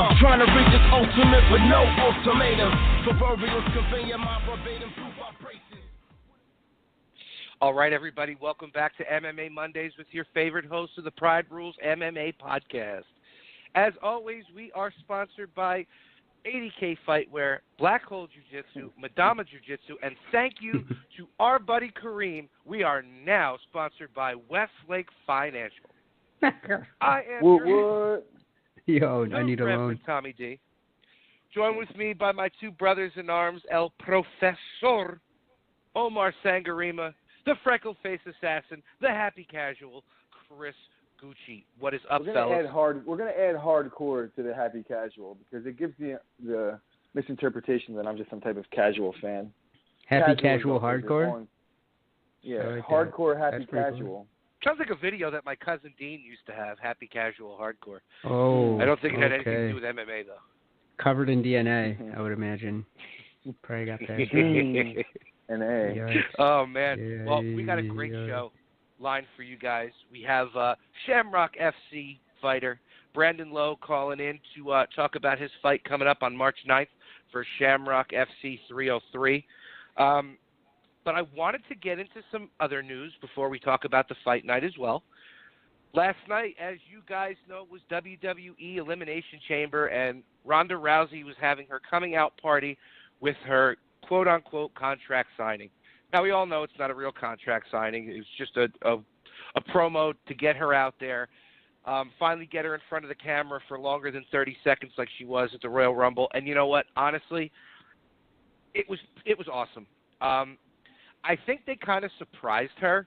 Trying to reach its ultimate with no ultimatum. Proverbials conveying my verbatim proof vibrations. All right, everybody, welcome back to MMA Mondays with your favorite host of the Pride Rules MMA podcast. As always, we are sponsored by 80K Fightwear, Black Hole Jiu-Jitsu, Madama Jiu-Jitsu, and thank you to our buddy Kareem. We are now sponsored by Westlake Financial. I am your I need a loan. Tommy D. Joined with me by my two brothers in arms, El Professor, Omar Sangarima, the freckle-faced assassin, the happy casual, Chris Gucci. What is up, fellas? We're gonna add hardcore to the happy casual because it gives the misinterpretation that I'm just some type of casual fan. Happy casual hardcore? Yeah, like hardcore that. happy That's casual. Sounds like a video that my cousin Dean used to have, happy casual hardcore. Oh, I don't think it had anything to do with MMA, though. Covered in DNA, I would imagine. Probably got that. Oh, man. Well, we got a great show lined for you guys. We have Shamrock FC fighter Brandon Lowe calling in to talk about his fight coming up on March 9th for Shamrock FC 303. But I wanted to get into some other news before we talk about the fight night as well. Last night, as you guys know, was WWE Elimination Chamber, and Ronda Rousey was having her coming out party with her quote-unquote contract signing. Now, we all know it's not a real contract signing. It was just a promo to get her out there, finally get her in front of the camera for longer than 30 seconds like she was at the Royal Rumble. And you know what? Honestly, it was awesome. I think they kind of surprised her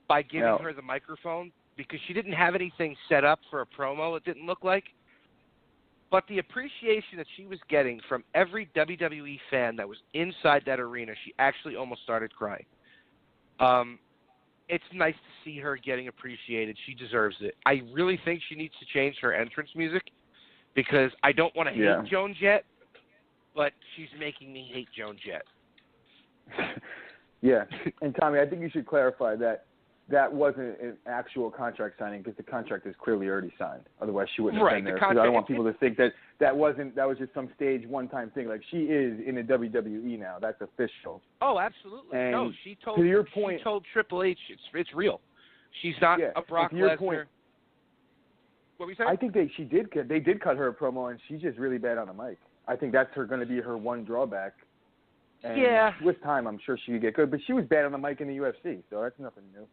by giving her the microphone because she didn't have anything set up for a promo, it didn't look like. But the appreciation that she was getting from every WWE fan that was inside that arena, she actually almost started crying. It's nice to see her getting appreciated. She deserves it. I really think she needs to change her entrance music because I don't want to hate Joan Jett, but she's making me hate Joan Jett. Yeah, and Tommy, I think you should clarify that wasn't an actual contract signing because the contract is clearly already signed. Otherwise, she wouldn't have been there. Because I don't want people to think that was just some stage one-time thing. Like, she is in the WWE now. That's official. Oh, absolutely. And no, she told she told Triple H it's real. She's not a Brock Lesnar. What were you saying? I think they did cut her a promo, and she's just really bad on the mic. I think that's going to be her one drawback. And with time, I'm sure she could get good. But she was bad on the mic in the UFC, so that's nothing new.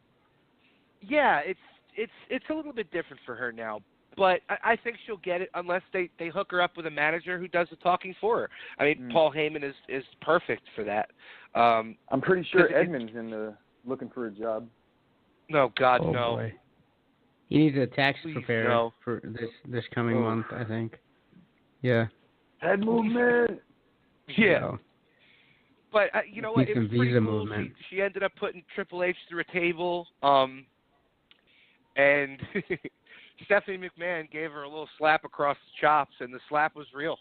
Yeah, it's a little bit different for her now. But I think she'll get it unless they hook her up with a manager who does the talking for her. I mean, Paul Heyman is perfect for that. I'm pretty sure Edmund's looking for a job. No, God, no. Boy. He needs a tax preparer for this coming month, I think. Yeah. Head movement. Yeah. So. But, you know what, it was pretty cool. Movement. She ended up putting Triple H through a table, and Stephanie McMahon gave her a little slap across the chops, and the slap was real.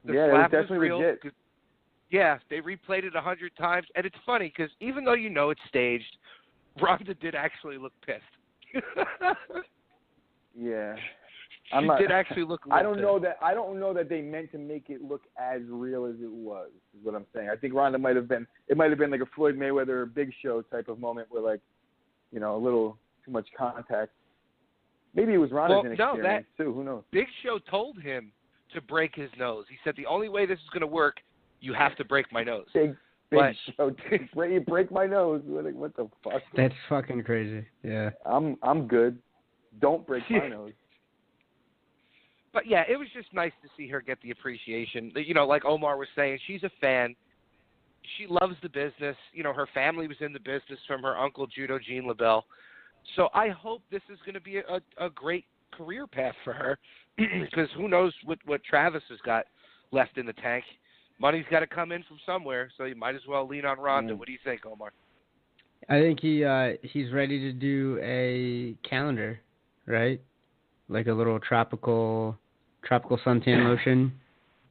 It was definitely legit. Yeah, they replayed it 100 times, and it's funny because even though you know it's staged, Ronda did actually look pissed. Yeah. She did actually look. I don't know that they meant to make it look as real as it was. Is what I'm saying. I think Ronda might have been. It might have been like a Floyd Mayweather or Big Show type of moment where, like, you know, a little too much contact. Maybe it was Ronda's inexperience too. Who knows? Big Show told him to break his nose. He said the only way this is going to work, you have to break my nose. Big Show, break my nose. What the fuck? That's fucking crazy. Yeah. I'm good. Don't break my nose. But, yeah, it was just nice to see her get the appreciation. You know, like Omar was saying, she's a fan. She loves the business. You know, her family was in the business from her uncle, Judo Gene LaBelle. So I hope this is going to be a great career path for her because who knows what Travis has got left in the tank. Money's got to come in from somewhere, so you might as well lean on Ronda. What do you think, Omar? I think he's ready to do a calendar, right? Like a little tropical suntan lotion,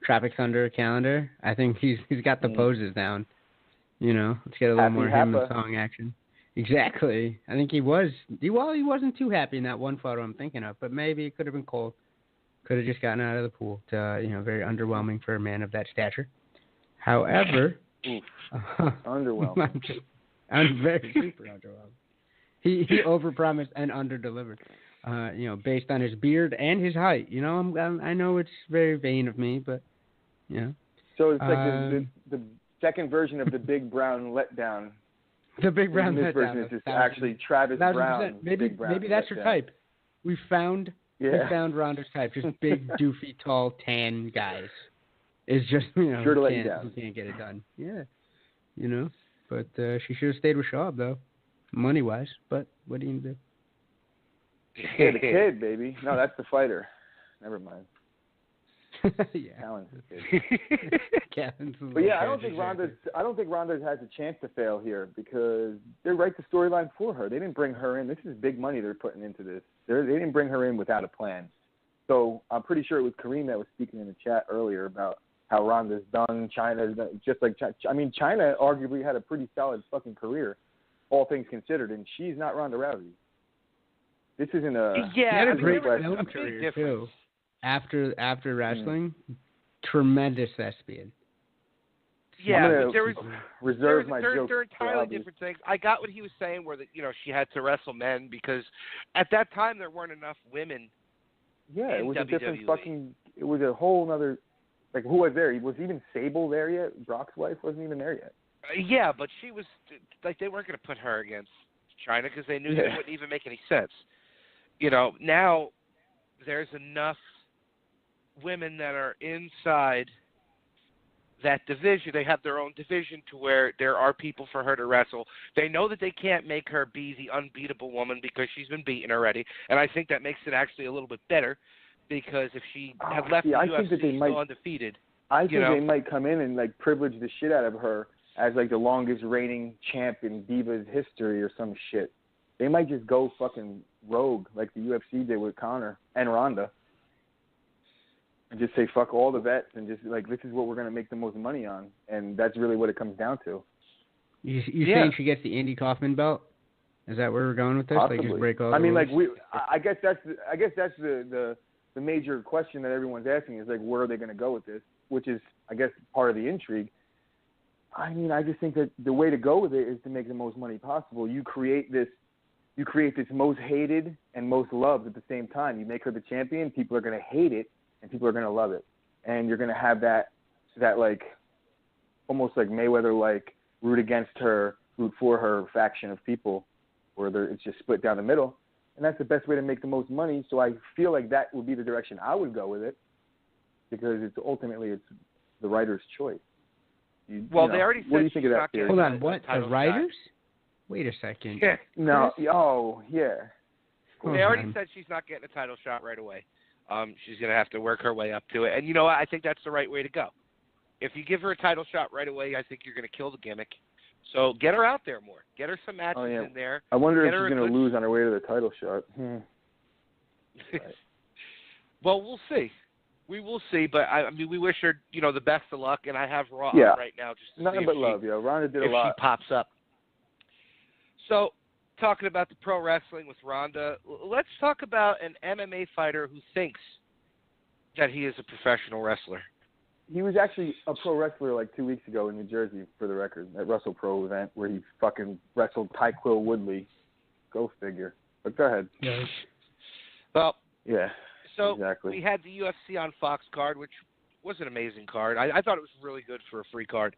Tropic Thunder calendar. I think he's got the poses down. You know, let's get a little more him and song action. Exactly. I think he was. He wasn't too happy in that one photo I'm thinking of, but maybe it could have been cold. Could have just gotten out of the pool. Very underwhelming for a man of that stature. However, underwhelming. I'm very super underwhelmed. He overpromised and underdelivered. Based on his beard and his height. I know it's very vain of me, but So it's like the second version of the Big Brown Letdown. The Big Brown Letdown. This Letdown. version is just actually Travis Brown. Maybe that's her type. We found Ronda's type. Just big, doofy, tall, tan guys. It's just sure to let you down. Who can't get it done. Yeah, But she should have stayed with Schaub though, money wise. But what are you gonna do? Yeah, the kid, baby. No, that's the fighter. Never mind. Yeah. Callan's the kid. But yeah, I don't think Ronda has a chance to fail here because they write the storyline for her. They didn't bring her in. This is big money they're putting into this. They didn't bring her in without a plan. So I'm pretty sure it was Kareem that was speaking in the chat earlier about how Ronda's done. China's done, just like China arguably had a pretty solid fucking career, all things considered, and she's not Ronda Rousey. This isn't a she had a great film career too. After wrestling, tremendous thespian. Yeah, but they're entirely jokes. different things. I got what he was saying, where she had to wrestle men because at that time there weren't enough women. Yeah, it was WWE. a different fucking. It was a whole other. Like, who was there? Was even Sable there yet? Brock's wife wasn't even there yet. Yeah, but she was like they weren't going to put her against China because they knew that it wouldn't even make any sense. Now there's enough women that are inside that division. They have their own division to where there are people for her to wrestle. They know that they can't make her be the unbeatable woman because she's been beaten already, and I think that makes it actually a little bit better because if she had left the UFC still undefeated, I think they might come in and privilege the shit out of her as the longest reigning champ in Divas history or some shit. They might just go fucking rogue like the UFC did with Conor and Ronda. And just say fuck all the vets and just this is what we're going to make the most money on, and that's really what it comes down to. You saying she gets the Andy Kaufman belt? Is that where we're going with this? Possibly. Just break all the rules? I guess that's the major question that everyone's asking is where are they going to go with this? Which is I guess part of the intrigue. I mean, I just think that the way to go with it is to make the most money possible. You create this most hated and most loved at the same time. You make her the champion, people are going to hate it. And people are going to love it. And you're going to have that almost like Mayweather, root against her, root for her faction of people where it's just split down the middle. And that's the best way to make the most money. So I feel like that would be the direction I would go with it because it's the writer's choice. They already said what do you think of that theory? Hold on, what? The writers? Wait a second. Yeah. No. Oh, yeah. They already said she's not getting a title shot right away. She's going to have to work her way up to it. And you know what? I think that's the right way to go. If you give her a title shot right away, I think you're going to kill the gimmick. So get her out there more. Get her some matches in there. I wonder if she's going to lose on her way to the title shot. Well, we'll see. We will see. But, we wish her, the best of luck. And I have Raw on right now. Just to nothing see but love, yo. Ronda did a lot. If she pops up. So, talking about the pro wrestling with Ronda, let's talk about an MMA fighter who thinks that he is a professional wrestler. He was actually a pro wrestler 2 weeks ago in New Jersey, for the record, at Wrestle Pro event where he fucking wrestled Tyquil Woodley. Go figure. But go ahead. Yeah. Well, yeah. So exactly. We had the UFC on Fox card, which was an amazing card. I thought it was really good for a free card.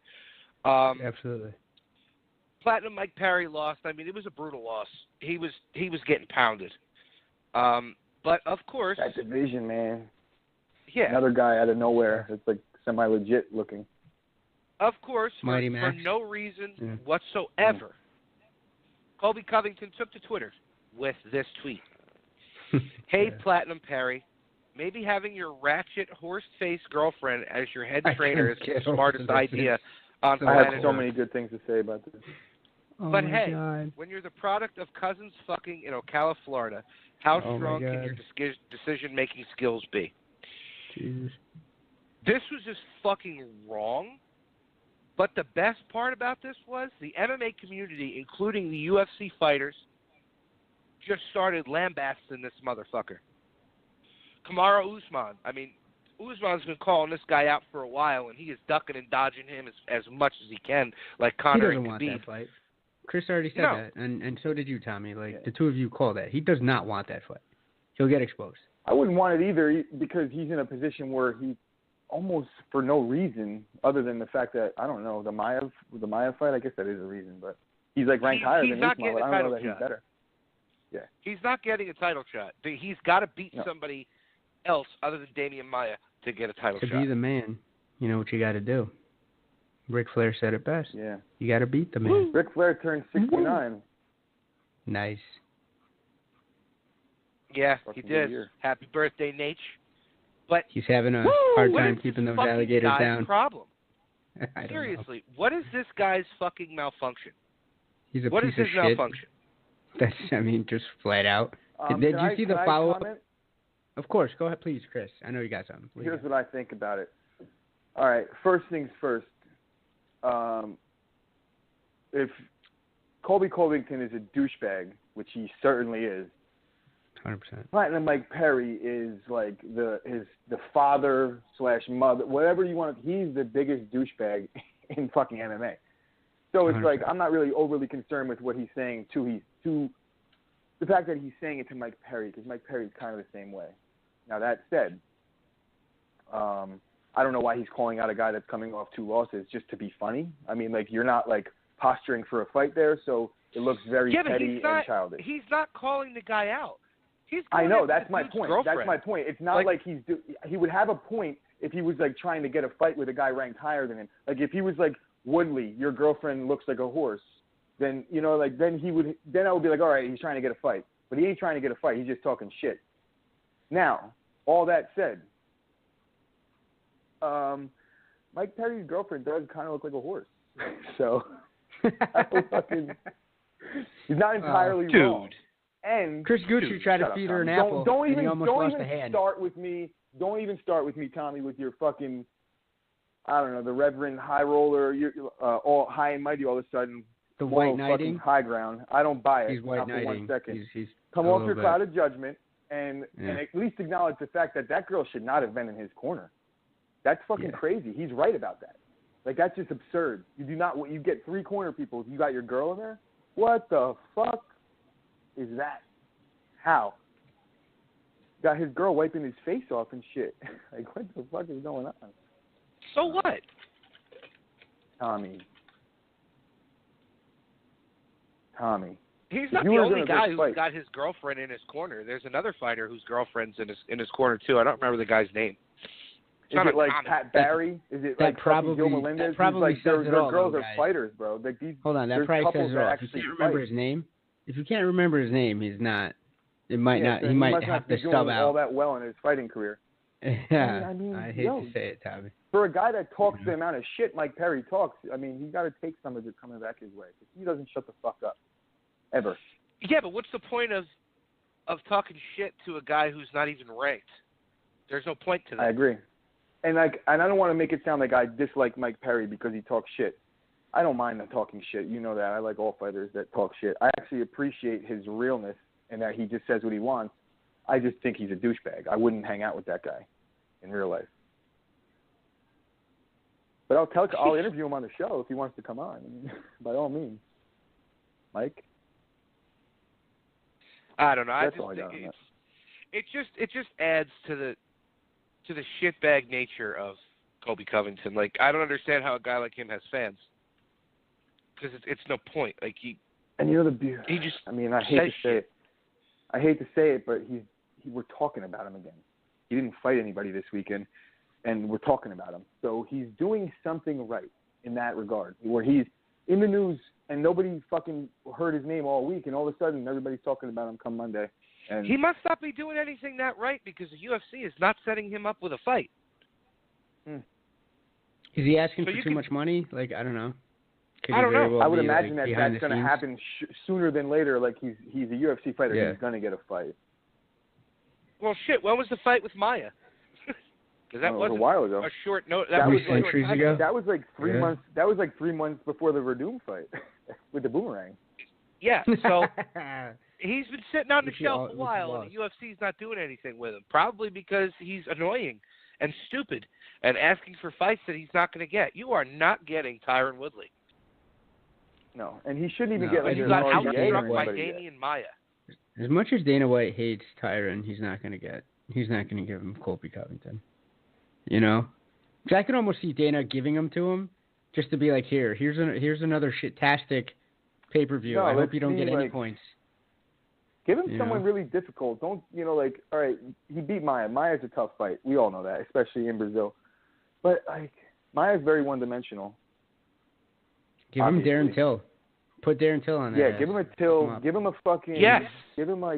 Absolutely. Platinum Mike Perry lost. I mean, it was a brutal loss. He was getting pounded. But of course, that division, man. Yeah. Another guy out of nowhere. It's semi-legit looking. Of course, for no reason whatsoever, Colby Covington took to Twitter with this tweet. Hey, Platinum Perry, maybe having your ratchet horse-faced girlfriend as your head trainer is the smartest idea on planet I have so many good things to say about this. But hey, when you're the product of cousins fucking in Ocala, Florida, how strong can your decision-making skills be? Jesus. This was just fucking wrong. But the best part about this was the MMA community, including the UFC fighters, just started lambasting this motherfucker. Kamaru Usman. I mean, Usman's been calling this guy out for a while, and he is ducking and dodging him as much as he can, like Conor and Khabib. He doesn't want that fight. Chris already said that, and so did you, Tommy. Like, the two of you called that. He does not want that fight. He'll get exposed. I wouldn't want it either because he's in a position where he almost for no reason other than the fact that, I don't know, the Maya fight, I guess that is a reason, but he's like ranked higher than Usman, but I don't know that he's better. Yeah. He's not getting a title shot. He's got to beat somebody else other than Damian Maia to get a title shot. To be the man, you know what you got to do. Ric Flair said it best. Yeah. You got to beat the man. Ric Flair turned 69. Nice. Yeah, he did. Happy birthday, Nate. But he's having a hard time keeping those alligators down. Problem? Seriously, what is this guy's fucking malfunction? He's a what piece is his of shit. Malfunction? That's, I mean, just flat out. Did you see the follow-up? Of course. Go ahead, please, Chris. I know you got something. Here's what I think about it. All right, first things first. If Colby Covington is a douchebag, which he certainly is, 100%. Platinum Mike Perry is like the father/mother, whatever you want. He's the biggest douchebag in fucking MMA. So it's 100%. like I'm not really overly concerned with what he's saying to the fact that he's saying it to Mike Perry, because Mike Perry's kind of the same way. Now that said, I don't know why he's calling out a guy that's coming off 2 losses just to be funny. I mean, like, you're not like posturing for a fight there, so it looks very petty and childish. He's not calling the guy out. I know, that's my point. Girlfriend. That's my point. It's not like he would have a point if he was like trying to get a fight with a guy ranked higher than him. Like if he was like, Woodley, your girlfriend looks like a horse, then, you know, like then I would be like, all right, he's trying to get a fight. But he ain't trying to get a fight. He's just talking shit. Now, all that said, Mike Perry's girlfriend does kind of look like a horse. So he's not entirely wrong. And Chris Gucci tried to feed her an apple, and he almost lost a hand. Don't even start with me, Tommy, with your fucking, I don't know, the Reverend High Roller, all high and mighty all of a sudden. The white knighting? High ground. I don't buy it. He's white knighting. For 1 second. He's come off your cloud of judgment and at least acknowledge the fact that girl should not have been in his corner. That's fucking crazy. He's right about that. Like, that's just absurd. You get 3 corner people. You got your girl in there? What the fuck is that? How? Got his girl wiping his face off and shit. Like, what the fuck is going on? So what? Tommy. He's not the only guy who's got his girlfriend in his corner. There's another fighter whose girlfriend's in his corner, too. I don't remember the guy's name. Is it like Pat Barry? Is it like Gil Melendez? That probably says it all. Their girls are fighters, bro. Like hold on, that probably says it all. If you can't remember his name, he's not. It might not. He might have to sub out. All that well in his fighting career. Yeah, I hate to say it, Tommy. For a guy that talks the amount of shit Mike Perry talks, I mean, he's got to take some of it coming back his way. He doesn't shut the fuck up, ever. Yeah, but what's the point of talking shit to a guy who's not even ranked? There's no point to that. I agree. And I don't want to make it sound like I dislike Mike Perry because he talks shit. I don't mind him talking shit. You know that. I like all fighters that talk shit. I actually appreciate his realness and that he just says what he wants. I just think he's a douchebag. I wouldn't hang out with that guy in real life. But I'll interview him on the show if he wants to come on. I mean, by all means. Mike? I don't know. That's all I got on that. It just adds to the shitbag nature of Colby Covington. Like, I don't understand how a guy like him has fans. Because it's no point. Like, and you know the beauty. He just. I mean, I hate to say it, but we're talking about him again. He didn't fight anybody this weekend, and we're talking about him. So he's doing something right in that regard, where he's in the news and nobody fucking heard his name all week, and all of a sudden everybody's talking about him come Monday. And he must not be doing anything that right because the UFC is not setting him up with a fight. Is he asking for too much money? Like, I don't know. I don't know. I would imagine that's going to happen sooner than later. Like, he's a UFC fighter. Yeah. He's going to get a fight. Well, shit. When was the fight with Maya? Because that wasn't a while ago. A short note. That was centuries ago. That was like 3 months. That was like 3 months before the Verdum fight with the boomerang. Yeah. So He's been sitting on the shelf a while, and the UFC's not doing anything with him. Probably because he's annoying and stupid and asking for fights that he's not going to get. You are not getting Tyron Woodley. No, and he shouldn't even get like you an got RDA outstruck or by anybody Damian Maia. As much as Dana White hates Tyron, he's not going to give him Colby Covington. You know? Because I can almost see Dana giving him to him just to be like, here's another shit-tastic pay-per-view. No, I hope you don't get any points. Give him someone really difficult. Don't, all right, he beat Maia. Maia's a tough fight. We all know that, especially in Brazil. But, Maia's very one-dimensional. Give him Darren Till. Put Darren Till on there. Yeah, give him a Till. Give him a fucking... Yes. Give him, Now,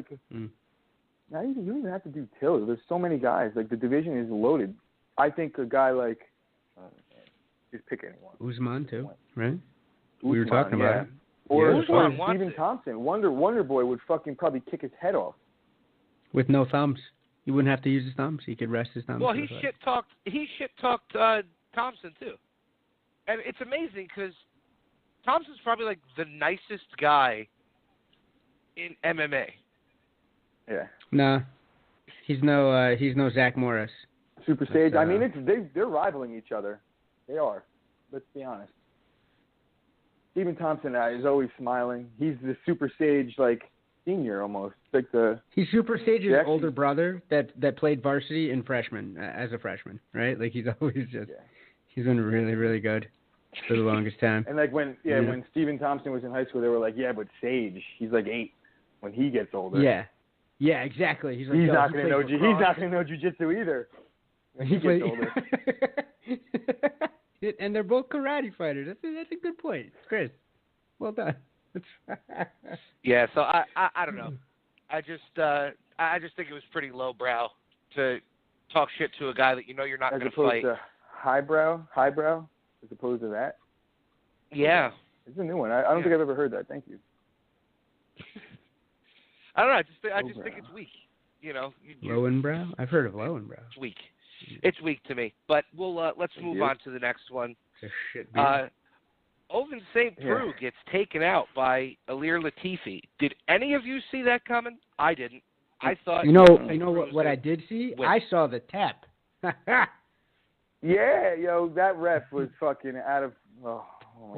you don't even have to do Till. There's so many guys. The division is loaded. I think a guy like... just pick anyone. Usman, too, right? We were talking about it. Or Stephen Thompson. Wonder Boy would fucking probably kick his head off. With no thumbs. He wouldn't have to use his thumbs. He could rest his thumbs. Well, he shit-talked Thompson, too. And it's amazing because Thompson's probably like the nicest guy in MMA. Yeah. Nah. He's no Zach Morris. Super Sage. I mean, they're rivaling each other. They are. Let's be honest. Stephen Thompson is always smiling. He's the Super Sage, senior almost. He's Super Sage's older brother that played varsity in freshman, as a freshman, right? He's always just, he's been really, really good for the longest time. And when Stephen Thompson was in high school, they were like, yeah, but Sage, he's 8 when he gets older. Yeah. Yeah, exactly. He's not going to know. He's not going to know jiu-jitsu either. When he gets older. And they're both karate fighters. That's a good point, Chris. Well done. Yeah. So I don't know. I just think it was pretty lowbrow to talk shit to a guy that you're not going to fight. As opposed to highbrow, as opposed to that. Yeah. It's a new one. I don't think I've ever heard that. Thank you. I don't know. I just think it's weak. Lowenbrow? I've heard of Lowenbrow. It's weak. It's weak to me. But let's move on to the next one. Ovince St. Preux gets taken out by Ilir Latifi. Did any of you see that coming? I didn't. I thought... what I did see? I saw the tap. Yeah, that ref was fucking out of... Oh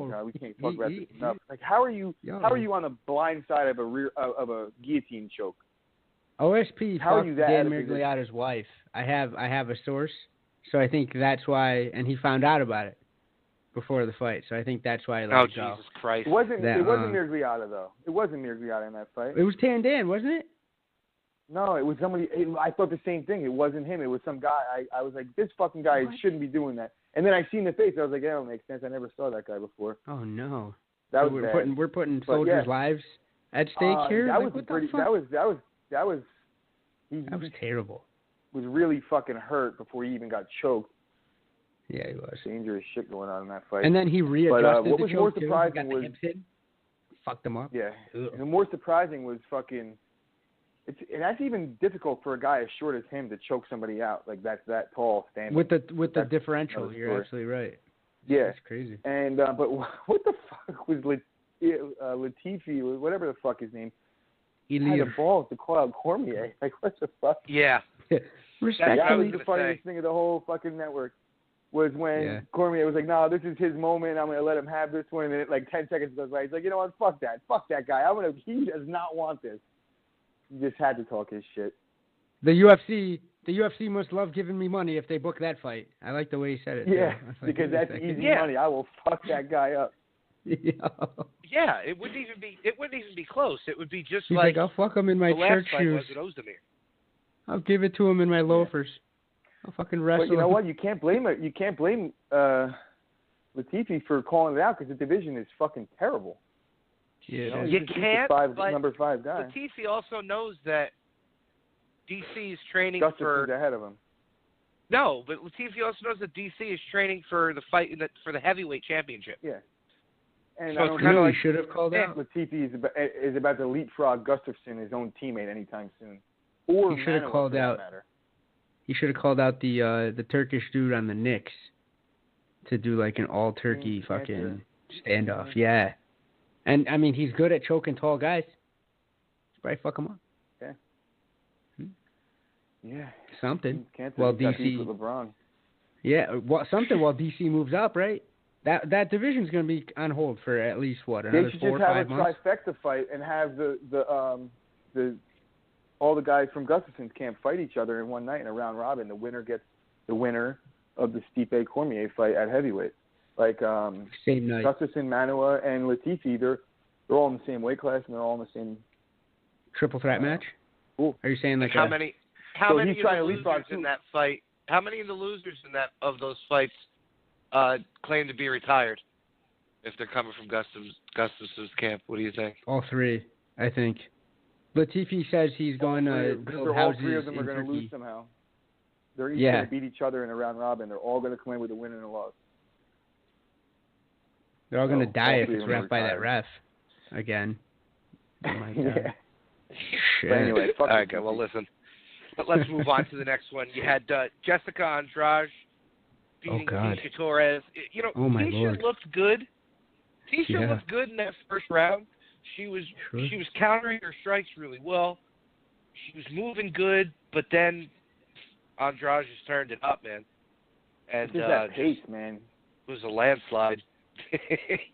my God, we can't talk about this enough. How are you on the blind side of a guillotine choke? OSP fucked Dan Miragliotta's wife. I have a source, so I think that's why, and he found out about it before the fight, so I think that's why. Jesus Christ! It wasn't Miragliotta though. It wasn't Miragliotta in that fight. It was Tandan, wasn't it? No, it was somebody. I thought the same thing. It wasn't him. It was some guy. I was like, this fucking guy shouldn't be doing that. And then I seen the face. I was like, that don't make sense. I never saw that guy before. Oh no! That was we're putting soldiers' lives at stake here. That was pretty. That was. That was terrible. Was really fucking hurt before he even got choked. Yeah, he was. Dangerous shit going on in that fight. And then he readjusted what was the more choke surprising too. was fucked him up. Yeah. And the more surprising was fucking. And that's even difficult for a guy as short as him to choke somebody out. That's that tall standing. With the differential, you're absolutely right. Yeah. It's crazy. And but what the fuck was Latifi or whatever the fuck his name? He had the balls to call out Cormier. What the fuck? Yeah. Respect. That was the funniest thing of the whole fucking network. Was when Cormier was like, no, this is his moment. I'm going to let him have this one. And then 10 seconds goes by. He's like, you know what? Fuck that. Fuck that guy. He does not want this. He just had to talk his shit. The UFC must love giving me money if they book that fight. I like the way he said it. Yeah, because that's easy money. I will fuck that guy up. Yeah, it wouldn't even be close. It would be just He's like I'll fuck him in my church shoes. I'll give it to him in my loafers. I'll fucking wrestle. But you know what? You can't blame it. You can't blame Latifi for calling it out because the division is fucking terrible. Yeah, you can't. Number 5 guy. Latifi also knows that DC is training Gustafson's ahead of him. No, but Latifi also knows that DC is training for the fight for the heavyweight championship. Yeah. And so I don't know. He should have called out. Latifi is about to leapfrog Gustafsson, his own teammate, anytime soon. Or he should have called out. He should have called out the Turkish dude on the Knicks to do an all Turkey fucking standoff. Yeah. And I mean, he's good at choking tall guys. Probably fuck him up. Okay. Yeah. Something. Can't Well, beef DC. with LeBron. Yeah, something while DC moves up, right? That division's going to be on hold for at least another 4 or 5 months. They should just have a trifecta fight and have the all the guys from Gustafson's camp fight each other in one night in a round robin. The winner gets the winner of the Stipe Cormier fight at heavyweight. Like Same night. Gustafson, Manoa, and Latifi, they're all in the same weight class and they're all in the same triple threat match. Cool. Are you saying like how many of the losers in that fight? How many of the losers of those fights claim to be retired if they're coming from Gustafson's camp? What do you think? All 3, I think. Latifi says he's going to build houses. All 3 of them are going to lose somehow. They're each going to beat each other in a round robin. They're all going to come in with a win and a loss. They're all going to die if it's ref by that ref again. Oh my God. Yeah. Shit. But anyway, all right, good. Well, listen. Let's move on to the next one. You had Jessica Andrade beating Tisha Torres. Tisha looked good. Tisha looked good in that first round. She was countering her strikes really well. She was moving good, but then Andrade just turned it up, man. And just that pace, man. It was a landslide.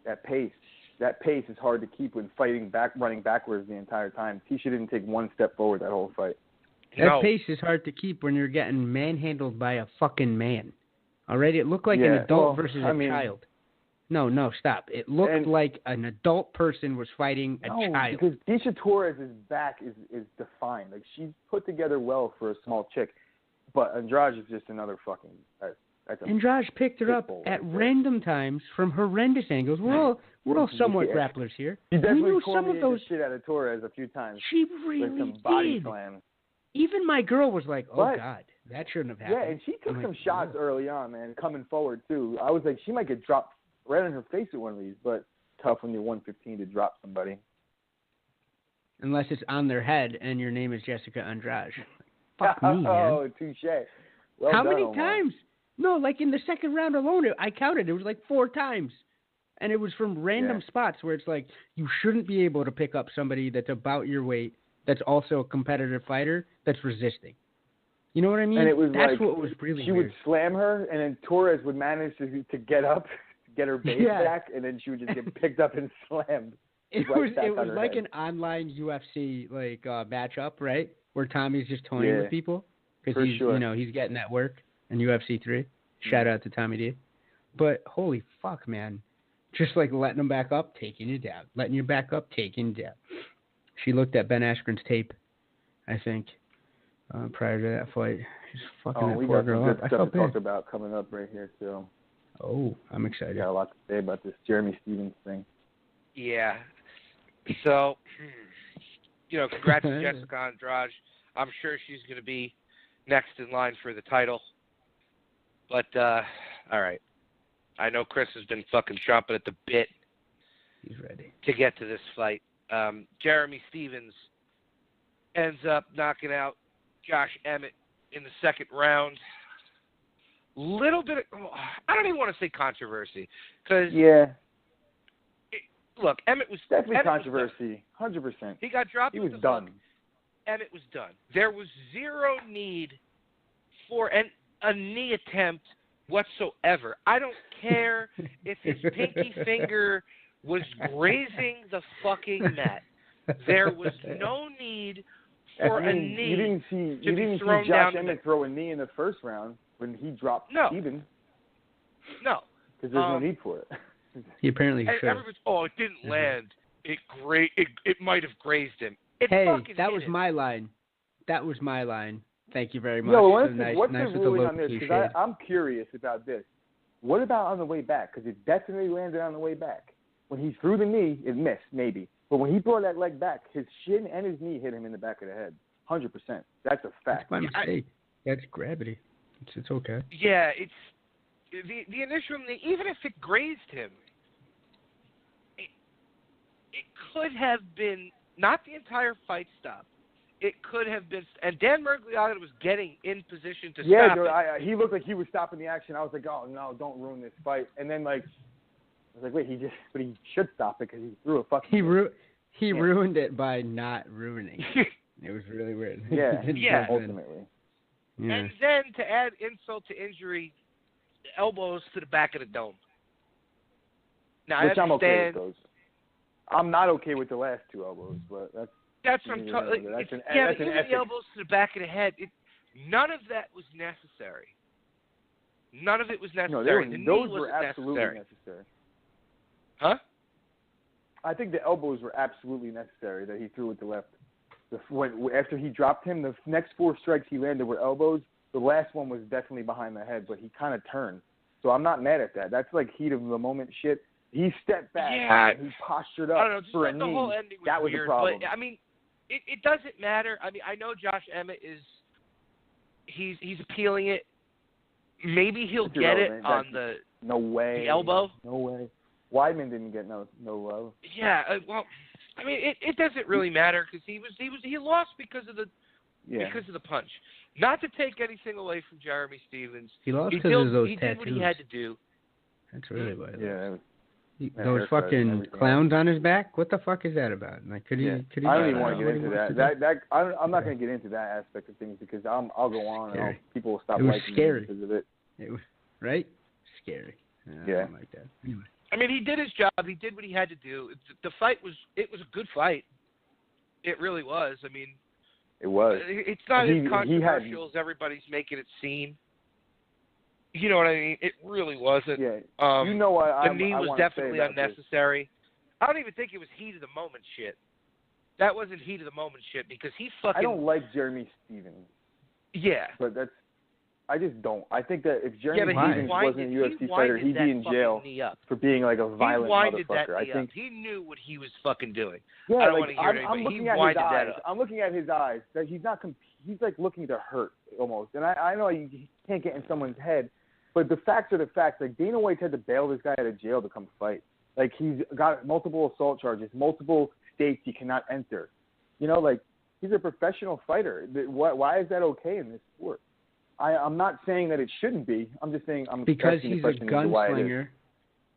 That pace is hard to keep when running backwards the entire time. Tisha didn't take one step forward that whole fight. That pace is hard to keep when you're getting manhandled by a fucking man. Already, it looked like an adult versus a child. No, stop. It looked like an adult person was fighting a child. Because Tisha Torres' back is defined. Like, she's put together well for a small chick. But Andrade is just another fucking... Andrade picked her up at random times from horrendous angles. We're all somewhat grapplers here. She definitely Cormiered the shit out of Torres a few times. She really with some body did. slams. Even my girl was like, "Oh God, that shouldn't have happened." Yeah, and she took some shots early on, man, coming forward too. I was like, she might get dropped right on her face at one of these, but tough when you're 115 to drop somebody. Unless it's on their head and your name is Jessica Andrade. Fuck me, man. Oh, touche. Well How done, many Omar. times? No, like in the second round alone, I counted. It was like 4 times. And it was from random spots where it's like, you shouldn't be able to pick up somebody that's about your weight, that's also a competitive fighter, that's resisting. You know what I mean? And it was that's what was really she weird. would slam her, and then Torres would manage to get up, get her base back, and then she would just get picked up and slammed. It was like an online UFC matchup, right? Where Tommy's just toying with people because he's getting that work in UFC 3. Shout out to Tommy D. But holy fuck, man. Just like letting him back up, taking you down. Letting you back up, taking you down. She looked at Ben Askren's tape, I think, prior to that fight. She's fucking that poor girl up. We got some good stuff to talk about coming up right here, too. Oh, I'm excited. Got a lot to say about this Jeremy Stevens thing. Yeah. So, congrats to Jessica Andrade. I'm sure she's going to be next in line for the title. But, all right. I know Chris has been fucking chomping at the bit. He's ready to get to this fight. Jeremy Stevens ends up knocking out Josh Emmett in the second round. Little bit of, I don't even want to say controversy. Cause look, Emmett was... Definitely controversy, 100%. He got dropped. He was done. Emmett was done. There was zero need for a knee attempt whatsoever. I don't care if his pinky finger was grazing the fucking mat. There was no need for a knee. You didn't see Josh Emmett throw a knee in the first round when he dropped Stevens. No. Because there's no need for it. He apparently should. It didn't land. It might have grazed him. That was my line. That was my line. Thank you very much. What's the ruling on this? Because I'm curious about this. What about on the way back? Because it definitely landed on the way back. When he threw the knee, it missed, maybe. But when he brought that leg back, his shin and his knee hit him in the back of the head. 100%. That's a fact. That's my mistake. That's gravity. It's okay. Yeah, it's the initial knee. Even if it grazed him, it could have been not the entire fight stop. It could have been, and Dan Mergliotta was getting in position to stop it. He looked like he was stopping the action. I was like, oh no, don't ruin this fight. And then I was like, wait, he should stop it because he threw a fucking. He ruined it by not ruining it. It was really weird. Yeah, ultimately. Yeah. And then to add insult to injury, elbows to the back of the dome. Now, Which I I'm okay with understand. those. I'm not okay with the last two elbows, but That's what I'm talking about. That's Even an the elbows to the back of the head, none of that was necessary. None of it was necessary. No, those were absolutely necessary. Huh? I think the elbows were absolutely necessary that he threw with the left. After he dropped him, the next 4 strikes he landed were elbows. The last one was definitely behind the head, but he kind of turned. So I'm not mad at that. That's like heat of the moment shit. He stepped back and he postured up I don't know, just for like a the knee. whole ending was that was weird, a problem. But I mean, it doesn't matter. I mean, I know Josh Emmett he's appealing it. Maybe he'll get it on the no way the elbow. No way. Weidman didn't get no love. Yeah, well, I mean, it doesn't really matter because he lost because of the punch. Not to take anything away from Jeremy Stevens. He lost because of those he tattoos. did what he had to do. That's really what it was. Those fucking clowns on his back? What the fuck is that about? Like, could he? I don't even want to get into that. I'm not going to get into that aspect of things because I'll go on and people will stop liking me because of it. It was right? Scary. I don't like that. Anyway. I mean, he did his job. He did what he had to do. The fight was a good fight. It really was. I mean, it was. It's not as controversial as everybody's making it seem. You know what I mean? It really wasn't. Yeah. The knee was definitely unnecessary. I don't even think it was heat of the moment shit. That wasn't heat of the moment shit because he fucking. I don't like Jeremy Stevens. Yeah. But I just don't. I think that if Jeremy Stevens wasn't a UFC fighter, he'd be in jail for being like a violent motherfucker. I think he knew what he was fucking doing. Yeah, I don't want to hear it, but he winded that up. I'm looking at his eyes. That he's not. He's like looking to hurt almost. And I know you can't get in someone's head, but the facts are the facts. Like Dana White's had to bail this guy out of jail to come fight. Like he's got multiple assault charges, multiple states he cannot enter. You know, like he's a professional fighter. Why is that okay in this sport? I'm not saying that it shouldn't be. I'm just saying because he's a gunslinger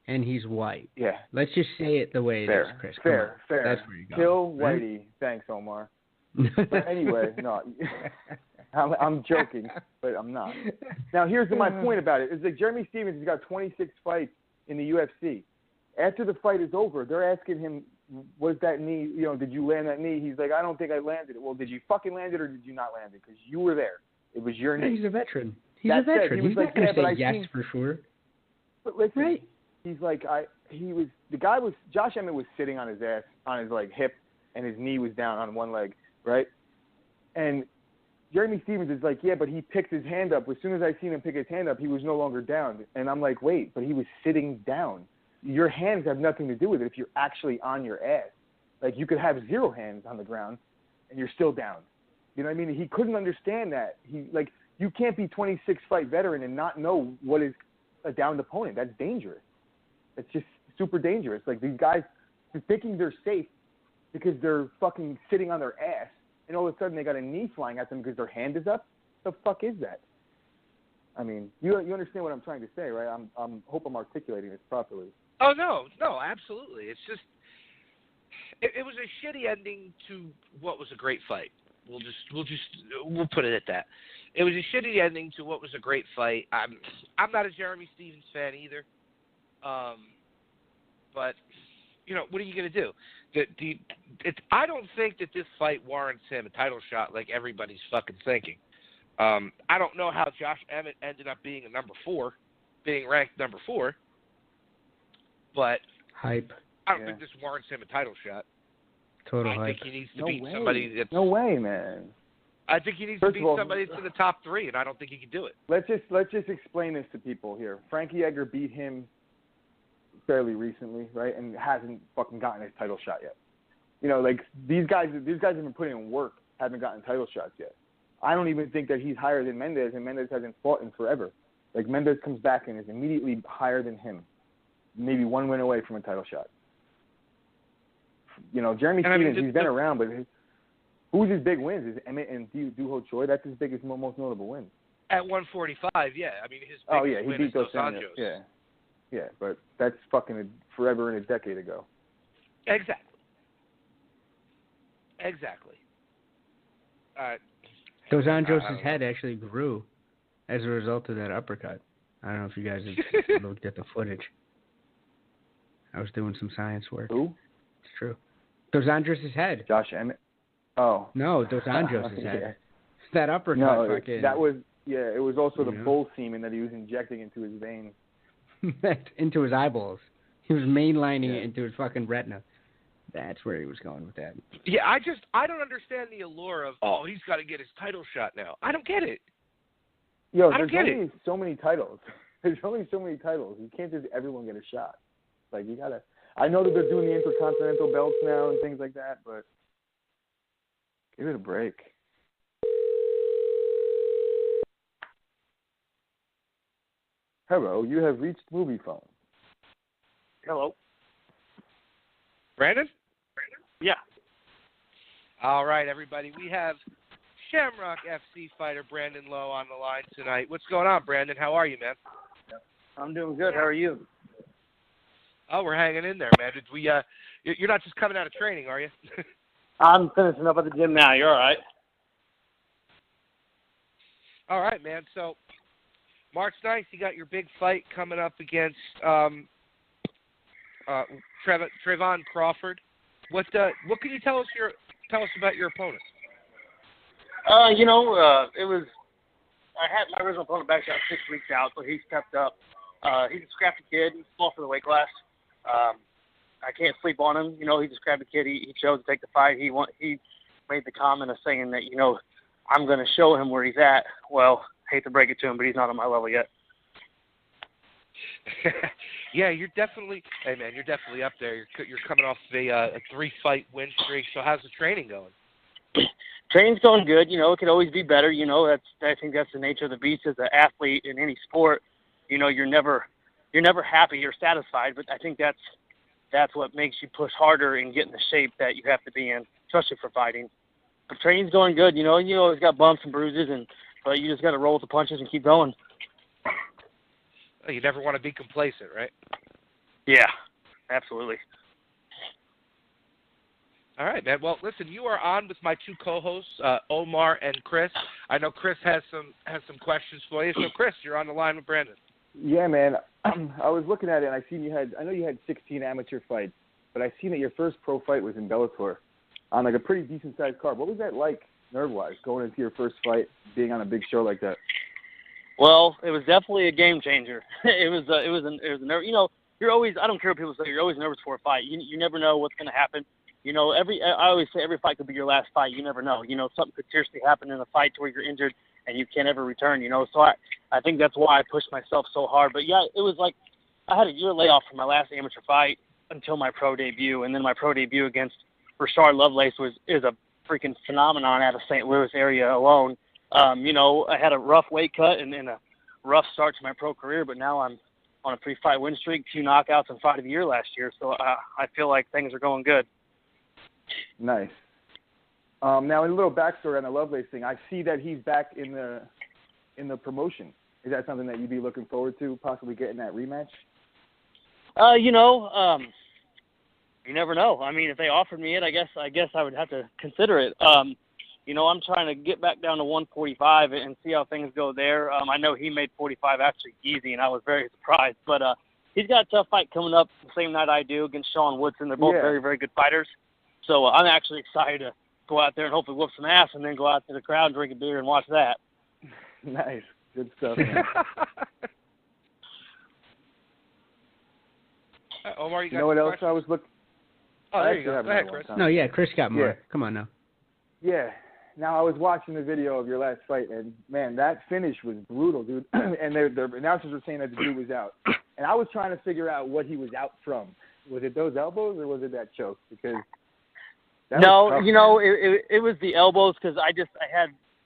and he's white. Yeah. Let's just say it the way it is, Chris. Fair. That's where you're going. Kill Whitey. Right? Thanks, Omar. But anyway, no. I'm joking, but I'm not. Now, here's my point about it. It's like Jeremy Stevens has got 26 fights in the UFC. After the fight is over, they're asking him, was that knee, did you land that knee? He's like, I don't think I landed it. Well, did you fucking land it or did you not land it? Because you were there. It was your knee. He's a veteran. He's a veteran. He's not going to say yes for sure. But listen, he's like, Josh Emmett was sitting on his ass, on his like hip, and his knee was down on one leg, right? And Jeremy Stevens is like, yeah, but he picked his hand up. As soon as I seen him pick his hand up, he was no longer down. And I'm like, wait, but he was sitting down. Your hands have nothing to do with it if you're actually on your ass. Like you could have 0 hands on the ground, and you're still down. You know what I mean? He couldn't understand that. You can't be 26-fight veteran and not know what is a downed opponent. That's dangerous. It's just super dangerous. Like these guys, they're thinking they're safe because they're fucking sitting on their ass, and all of a sudden they got a knee flying at them because their hand is up. The fuck is that? I mean, you understand what I'm trying to say, right? Hope I'm articulating this properly. Oh no, absolutely. It's just it was a shitty ending to what was a great fight. We'll put it at that. It was a shitty ending to what was a great fight. I'm not a Jeremy Stevens fan either. But what are you going to do? I don't think that this fight warrants him a title shot like everybody's fucking thinking. I don't know how Josh Emmett ended up being being ranked number 4. But hype. I don't think this warrants him a title shot. Total hype. I think he needs to beat somebody that's... No way, man. I think he needs to beat somebody that's in the top 3, and I don't think he can do it. Let's just explain this to people here. Frankie Edgar beat him fairly recently, right, and hasn't fucking gotten his title shot yet. Like these guys have been putting in work, haven't gotten title shots yet. I don't even think that he's higher than Mendez, and Mendez hasn't fought in forever. Like Mendez comes back and is immediately higher than him, maybe 1 win away from a title shot. Jeremy Stevens, he's been around, but who's his big wins? Is Emmett and Duho Choi? That's his biggest, most notable win. At 145, yeah. I mean, his biggest win is Dos Anjos. Yeah, but that's fucking forever and a decade ago. Exactly. Exactly. Dos Anjos' head actually grew as a result of that uppercut. I don't know if you guys have looked at the footage. I was doing some science work. Who? It's true. Dos Anjos' head. Josh Emmett. Oh. No, Dos Anjos' head. Yeah. That uppercut fucking... that was, it was also the bull semen that he was injecting into his vein. Into his eyeballs. He was mainlining it into his fucking retina. That's where he was going with that. Yeah, I don't understand the allure of, he's got to get his title shot now. I don't get it. Yo, there's only so many titles. There's only so many titles. You can't just everyone get a shot. Like, you gotta... I know that they're doing the Intercontinental belts now and things like that, but give it a break. Hello, you have reached Movie Phone. Hello. Brandon? Yeah. All right, everybody. We have Shamrock FC fighter Brandon Lowe on the line tonight. What's going on, Brandon? How are you, man? I'm doing good. How are you? Oh, we're hanging in there, man. Did we? You're not just coming out of training, are you? I'm finishing up at the gym now. You're all right. All right, man. So, March 9th, you got your big fight coming up against Trayvon Crawford. What can you tell us about your opponent? It was. I had my original opponent back out 6 weeks out, so he stepped up. He's a scrappy kid. He's small for the weight class. I can't sleep on him. He's a scrappy kid. He chose to take the fight. He made the comment of saying that, I'm going to show him where he's at. Well, hate to break it to him, but he's not on my level yet. Yeah, you're definitely up there. You're coming off a 3-fight win streak. So how's the training going? Training's going good. It could always be better. I think that's the nature of the beast as an athlete in any sport. You're never happy. You're satisfied, but I think that's what makes you push harder and get in the shape that you have to be in, especially for fighting. But training's going good. You always got bumps and bruises, but you just got to roll with the punches and keep going. You never want to be complacent, right? Yeah, absolutely. All right, man. Well, listen, you are on with my two co-hosts, Omar and Chris. I know Chris has some questions for you. So, Chris, you're on the line with Brandon. Yeah, man. I was looking at it, and I know you had 16 amateur fights, but I seen that your first pro fight was in Bellator on like a pretty decent-sized card. What was that like, nerve-wise, going into your first fight, being on a big show like that? Well, it was definitely a game changer. It was a nerve. You're always, I don't care what people say, you're always nervous for a fight. You never know what's going to happen. I always say every fight could be your last fight. You never know. Something could seriously happen in a fight to where you're injured and you can't ever return. So I think that's why I pushed myself so hard. But yeah, it was like I had a year layoff from my last amateur fight until my pro debut, and then my pro debut against Rashard Lovelace is a freaking phenomenon out of St. Louis area alone. I had a rough weight cut and a rough start to my pro career, but now I'm on a 3-fight win streak, 2 knockouts, and fight of the year last year. So I feel like things are going good. Nice. Now, a little backstory on the Lovelace thing. I see that he's back in the promotion. Is that something that you'd be looking forward to, possibly getting that rematch? You never know. I mean, if they offered me it, I guess I would have to consider it. I'm trying to get back down to 145 and see how things go there. I know he made 45 actually easy, and I was very surprised. But he's got a tough fight coming up the same night I do against Sean Woodson. They're both very, very good fighters. So I'm actually excited to go out there and hopefully whoop some ass and then go out to the crowd and drink a beer and watch that. Nice. Good stuff, man. Omar, you know what else I was looking... Oh, there you go. Go ahead, Chris. No, yeah, Chris got more. Yeah. Come on now. Yeah. Now, I was watching the video of your last fight, and, man, that finish was brutal, dude. And the announcers were saying that the dude was out. And I was trying to figure out what he was out from. Was it those elbows or was it that choke? Because that was tough, it was the elbows because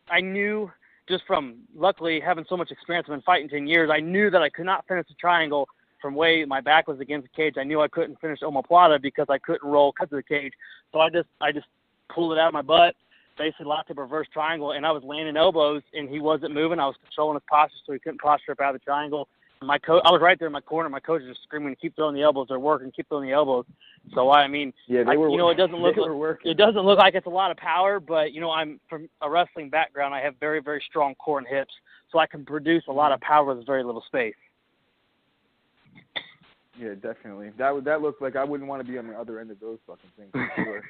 I knew just from luckily having so much experience, I've been fighting 10 years, I knew that I could not finish the triangle from way my back was against the cage. I knew I couldn't finish omoplata because I couldn't roll because of the cage. So I just pulled it out of my butt, basically locked up a reverse triangle, and I was landing elbows, and he wasn't moving. I was controlling his posture so he couldn't posture up out of the triangle. I was right there in my corner. My coach was just screaming, "Keep throwing the elbows. They're working. Keep throwing the elbows." So Yeah, it doesn't look like it's a lot of power, but I'm from a wrestling background. I have very, very strong core and hips, so I can produce a lot of power with very little space. Yeah, definitely. That looked like I wouldn't want to be on the other end of those fucking things for sure.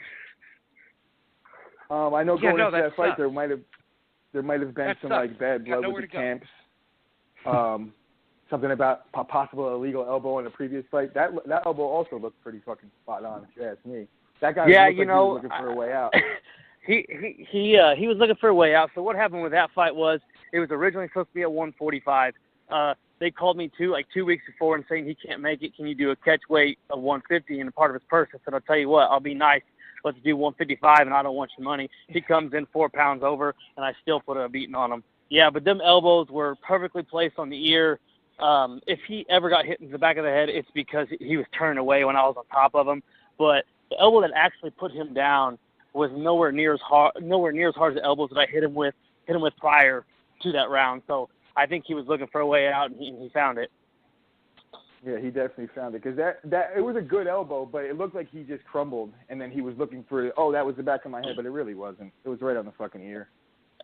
I know going into that fight, there might have been some like bad blood with the camps. Something about a possible illegal elbow in the previous fight. That elbow also looked pretty fucking spot on, if you ask me. That guy looked like he was looking for a way out. He was looking for a way out. So what happened with that fight was it was originally supposed to be at 145. They called me 2 weeks before and saying he can't make it. Can you do a catch weight of 150 and a part of his purse? I said, I'll tell you what, I'll be nice. Let's do 155 and I don't want your money. He comes in 4 pounds over and I still put a beating on him. Yeah, but them elbows were perfectly placed on the ear. If he ever got hit in the back of the head, it's because he was turned away when I was on top of him. But the elbow that actually put him down was nowhere near as hard as the elbows that I hit him with prior to that round. So I think he was looking for a way out, and he found it. Yeah, he definitely found it because that it was a good elbow, but it looked like he just crumbled, and then he was looking for that was the back of my head, but it really wasn't. It was right on the fucking ear.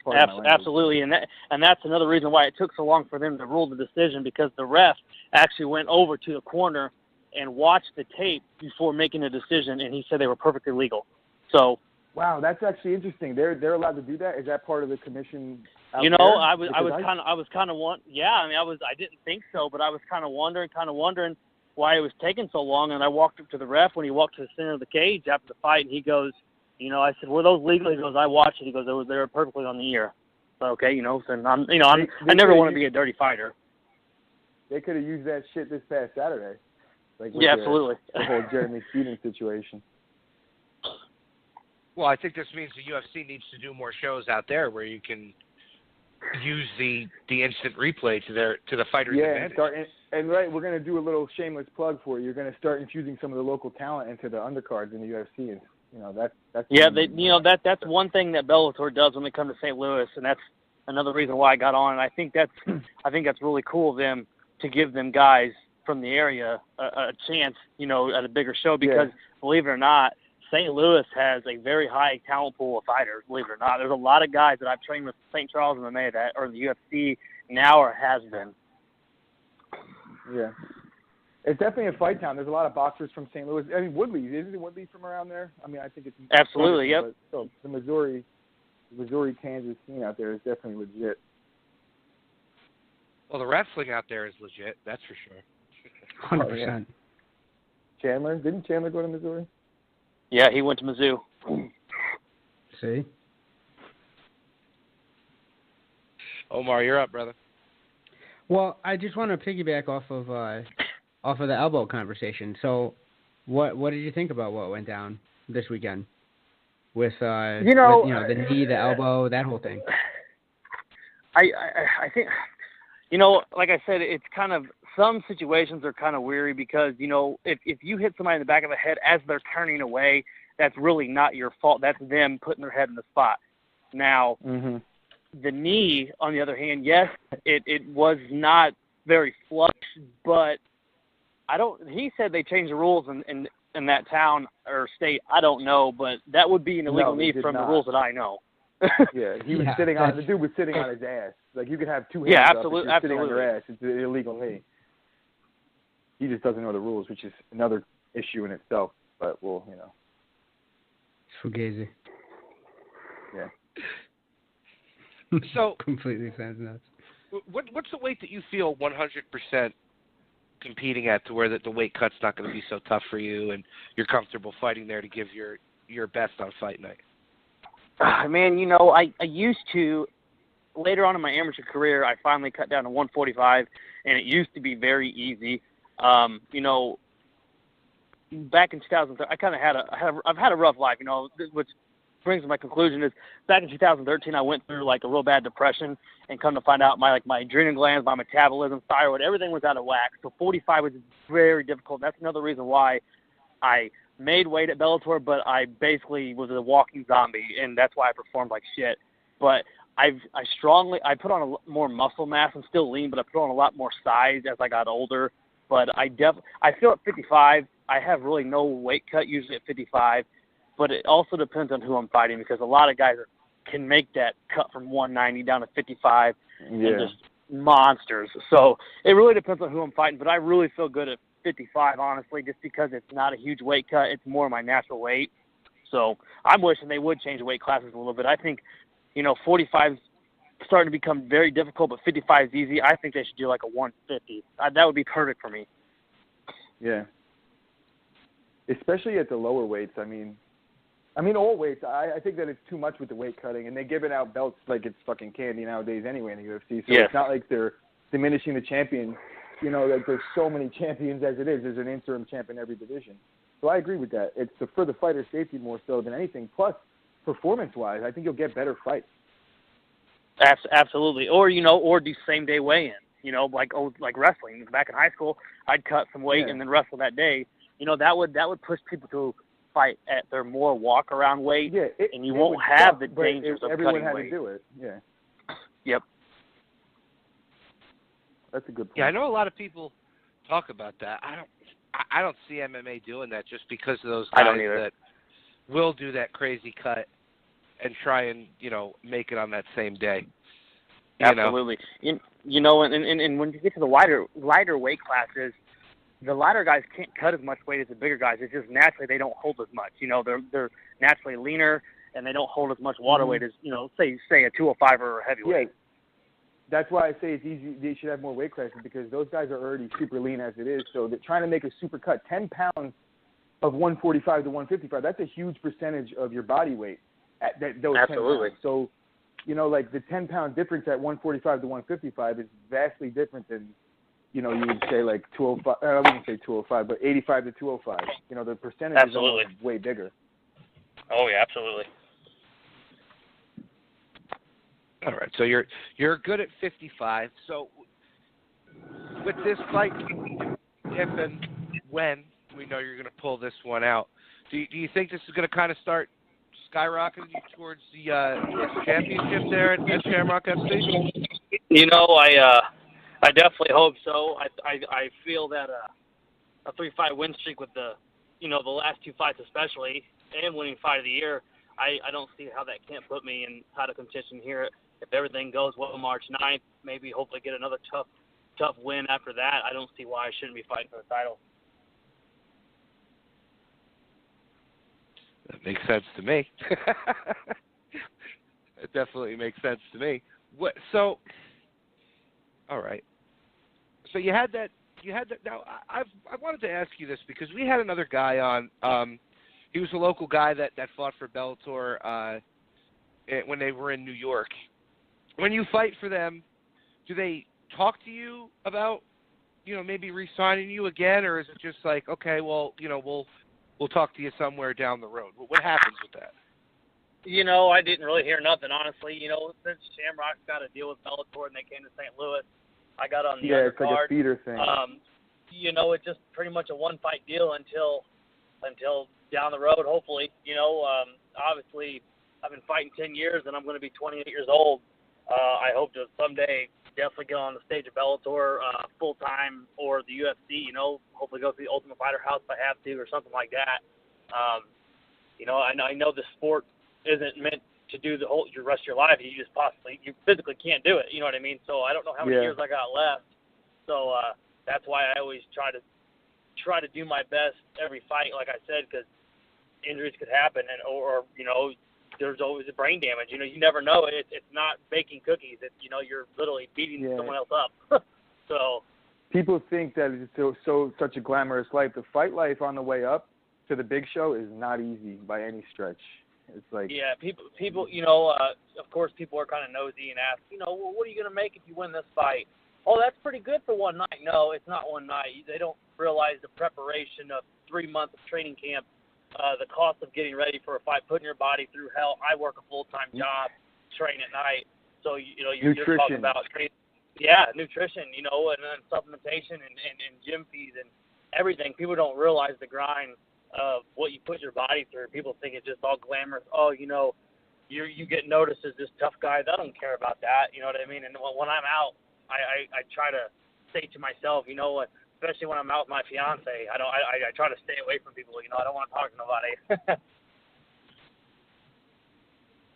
Absolutely, and that's another reason why it took so long for them to rule the decision, because the ref actually went over to the corner and watched the tape before making a decision, and he said they were perfectly legal. So. Wow, that's actually interesting. They're allowed to do that? Is that part of the commission? I didn't think so, but I was kind of wondering why it was taking so long. And I walked up to the ref when he walked to the center of the cage after the fight, and he goes, I said, "Were those legal?" He goes, "I watched it." He goes, "They were perfectly on the ear." So, okay, so I never want to be a dirty fighter. They could have used that shit this past Saturday. Absolutely. The whole Jeremy Stephens situation. Well, I think this means the UFC needs to do more shows out there where you can use the instant replay to the fighter's advantage. And right, we're going to do a little shameless plug for you. You're going to start infusing some of the local talent into the undercards in the UFC, and that's one thing that Bellator does when they come to St. Louis, and that's another reason why I got on. And I think that's really cool of them to give them guys from the area a chance, at a bigger show, because believe it or not, St. Louis has a very high talent pool of fighters, believe it or not. There's a lot of guys that I've trained with St. Charles MMA that are in the UFC now or has been. Yeah. It's definitely a fight town. There's a lot of boxers from St. Louis. I mean, Woodley. Isn't Woodley from around there? I mean, I think it's... Absolutely, yep. So the Missouri, Kansas scene out there is definitely legit. Well, the wrestling out there is legit, that's for sure. 100%. Yeah. Chandler? Didn't Chandler go to Missouri? Yeah, he went to Mizzou. See? Omar, you're up, brother. Well, I just want to piggyback off of the elbow conversation. So, what did you think about what went down this weekend with the knee, the elbow, that whole thing? I think, like I said, it's kind of, some situations are kind of weary because, if you hit somebody in the back of the head as they're turning away, that's really not your fault. That's them putting their head in the spot. Now, the knee, on the other hand, yes, it was not very flush, but he said they changed the rules in that town or state. I don't know, but that would be an illegal knee from the rules that I know. Yeah, the dude was sitting on his ass. Like, you could have two hands up if you're sitting on your ass. It's an illegal knee. He just doesn't know the rules, which is another issue in itself. But Fugazi. Yeah. So completely sounds nuts. What's the weight that you feel 100% competing at, to where that the weight cut's not going to be so tough for you and you're comfortable fighting there to give your best on fight night? Man, I used to. Later on in my amateur career, I finally cut down to 145, and it used to be very easy. Back in 2013, I've had a rough life, which brings to my conclusion is back in 2013, I went through like a real bad depression, and come to find out my adrenal glands, my metabolism, thyroid, everything was out of whack. So 45 was very difficult. That's another reason why I made weight at Bellator, but I basically was a walking zombie, and that's why I performed like shit. But I put on more muscle mass. I'm still lean, but I put on a lot more size as I got older. But I feel at 55, I have really no weight cut usually at 55. But it also depends on who I'm fighting, because a lot of guys can make that cut from 190 down to 55 and just monsters. So it really depends on who I'm fighting. But I really feel good at 55, honestly, just because it's not a huge weight cut. It's more my natural weight. So I'm wishing they would change weight classes a little bit. I think, 45 is starting to become very difficult, but 55 is easy. I think they should do like a 150. That would be perfect for me. Yeah. Especially at the lower weights. I mean, all weights. I think that it's too much with the weight cutting, and they're giving out belts like it's fucking candy nowadays anyway in the UFC. So It's not like they're diminishing the champion. Like there's so many champions as it is. There's an interim champ in every division. So I agree with that. It's for the fighter safety more so than anything. Plus, performance-wise, I think you'll get better fights. Absolutely. Or do same-day weigh-in. Like wrestling. Back in high school, I'd cut some weight and then wrestle that day. That would push people to fight at their more walk-around weight, and you won't have the dangers of cutting weight. Everyone had to do it, yeah. Yep. That's a good point. Yeah, I know a lot of people talk about that. I don't see MMA doing that just because of those guys that will do that crazy cut and try and, make it on that same day. Absolutely. And when you get to the lighter weight classes, the lighter guys can't cut as much weight as the bigger guys. It's just naturally they don't hold as much. They're naturally leaner and they don't hold as much water weight as, say a 205 or a heavyweight. Yeah. That's why I say it's easy. They should have more weight classes, because those guys are already super lean as it is. So they're trying to make a super cut. 10 pounds of 145 to 155, that's a huge percentage of your body weight at those Absolutely. 10 pounds. So, like the 10-pound difference at 145 to 155 is vastly different than, you would say like 205. I wouldn't say 205, but 85 to 205. The percentage is almost way bigger. Oh, yeah, absolutely. All right, so you're good at 55. So with this fight, if and when we know you're going to pull this one out, do you think this is going to kind of start skyrocketing you towards the championship there at Shamrock FC? I definitely hope so. I feel that a 3-fight win streak with the last two fights especially, and winning fight of the year, I don't see how that can't put me in title contention here. If everything goes well March 9th, maybe hopefully get another tough win after that. I don't see why I shouldn't be fighting for the title. That makes sense to me. It definitely makes sense to me. So, all right. So you had that. Now, I wanted to ask you this because we had another guy on. He was a local guy that fought for Bellator when they were in New York. When you fight for them, do they talk to you about, maybe re-signing you again, or is it just like, okay, well, we'll talk to you somewhere down the road? What happens with that? I didn't really hear nothing, honestly. Since Shamrock got a deal with Bellator and they came to St. Louis, I got on the undercard. It's like a feeder thing. It's just pretty much a one-fight deal until down the road, hopefully. Obviously, I've been fighting 10 years, and I'm going to be 28 years old. I hope to someday definitely get on the stage of Bellator full-time, or the UFC, hopefully go to the Ultimate Fighter House if I have to, or something like that. I know the sport isn't meant to do the rest of your life. You physically can't do it, you know what I mean? So I don't know how many years I got left. So that's why I always try to do my best every fight, like I said, because injuries could happen, or there's always a brain damage. You never know. It's not baking cookies. It's, you're literally beating someone else up. So people think that it's such a glamorous life. The fight life on the way up to the big show is not easy by any stretch. It's like people. Of course, people are kind of nosy and ask, well, what are you going to make if you win this fight? Oh, that's pretty good for one night. No, it's not one night. They don't realize the preparation of 3 months of training camp. The cost of getting ready for a fight, putting your body through hell. I work a full-time job, train at night, so you're talking about nutrition, and then supplementation and gym fees and everything. People don't realize the grind of what you put your body through. People think it's just all glamorous. Oh, you're you get noticed as this tough guy. I don't care about that. You know what I mean? And when I'm out, I try to say to myself, you know what? Especially when I'm out with my fiance, I try to stay away from people. You know, I don't want to talk to nobody.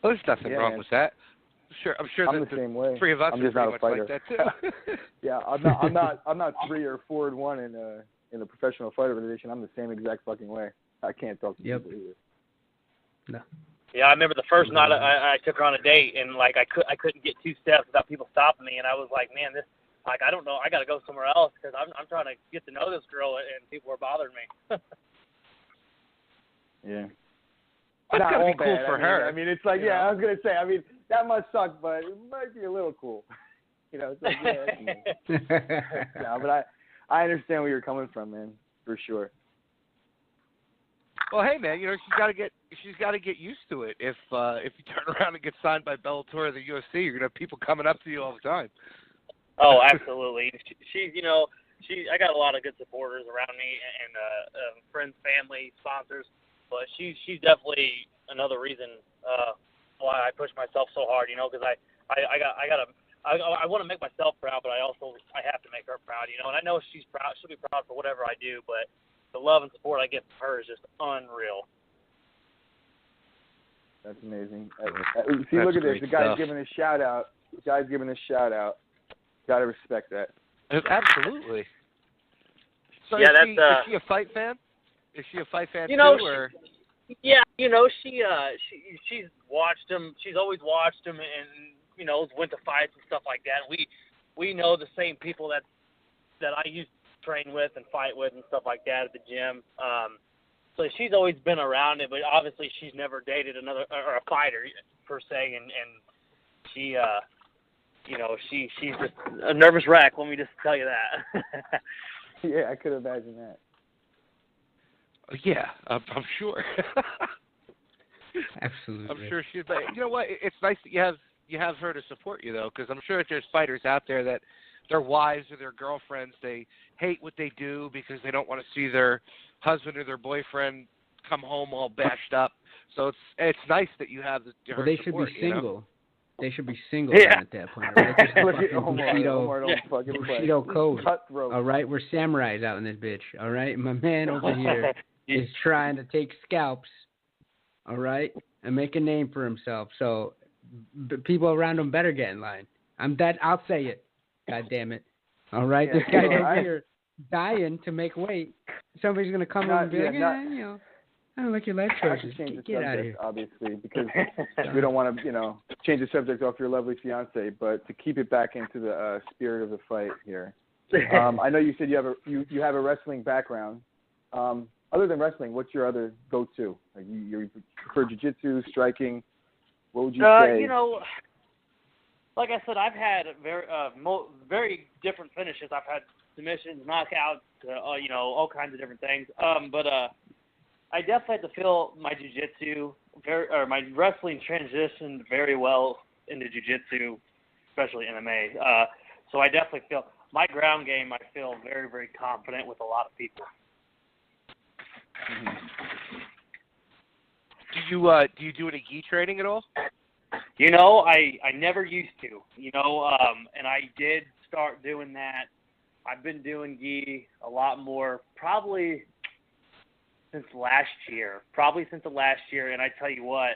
Well, there's nothing wrong with that. I'm sure I'm the same way. Three of us I'm are just not pretty a much fighter. like that too. Yeah, I'm not 3 or 4-1 in the professional fighter division. I'm the same exact fucking way. I can't talk to people either. No. Yeah, I remember the first night I took her on a date, and like I couldn't get 2 steps without people stopping me, and I was like, man, this, like, I don't know, I got to go somewhere else because I'm trying to get to know this girl, and people are bothering me. Yeah. That's not gotta all be cool bad. for her. I mean, it's like, I was gonna say. I mean, that must suck, but it might be a little cool. You know, it's like, no, but I understand where you're coming from, man, for sure. Well, hey, man, you know, she's got to get used to it. If you turn around and get signed by Bellator or the UFC, you're gonna have people coming up to you all the time. Oh, absolutely. I got a lot of good supporters around me, and friends, family, sponsors. But she's definitely another reason why I push myself so hard. You know, because I want to make myself proud, but I have to make her proud. You know, and I know she's proud. She'll be proud for whatever I do, but the love and support I get from her is just unreal. That's amazing. See, look at this. The guy's giving a shout out. Got to respect that. Absolutely. So yeah, is she a fight fan? Is she a fight fan too? Or? Yeah, you know, she's watched him. She's always watched him, and you know, went to fights and stuff like that. And we know the same people that I used to train with and fight with and stuff like that at the gym. So she's always been around it, but obviously she's never dated another or a fighter per se, and she you know, she's just a nervous wreck. Let me just tell you that. Yeah, I could imagine that. Yeah, I'm sure. Absolutely. I'm sure she's. But you know what? It's nice that you have her to support you though, because I'm sure that there's fighters out there that their wives or their girlfriends, they hate what they do because they don't want to see their husband or their boyfriend come home all bashed up. So it's nice that you have her they support, should be single. You know? They should be single at that point, right? Bushido code. Cutthroat. All right, we're samurais out in this bitch. All right, my man over here is trying to take scalps. All right, and make a name for himself. So people around him better get in line. I'll say it. God damn it. All right, this guy's over here dying to make weight. Somebody's gonna come over and be like, you know. I don't like your life choices. Get out of here. Obviously, because we don't want to, change the subject off your lovely fiance, but to keep it back into the spirit of the fight here. I know you said you have a wrestling background. Other than wrestling, what's your other go-to? Like you prefer jiu-jitsu, striking? What would you say? You know, like I said, I've had very different finishes. I've had submissions, knockouts, all kinds of different things. But I definitely have to feel my jiu-jitsu, my wrestling transitioned very well into jiu-jitsu, especially MMA. So I definitely feel my ground game. I feel very, very confident with a lot of people. Mm-hmm. Do you do any gi training at all? You know, I never used to. And I did start doing that. I've been doing gi a lot more, probably since the last year, and I tell you what,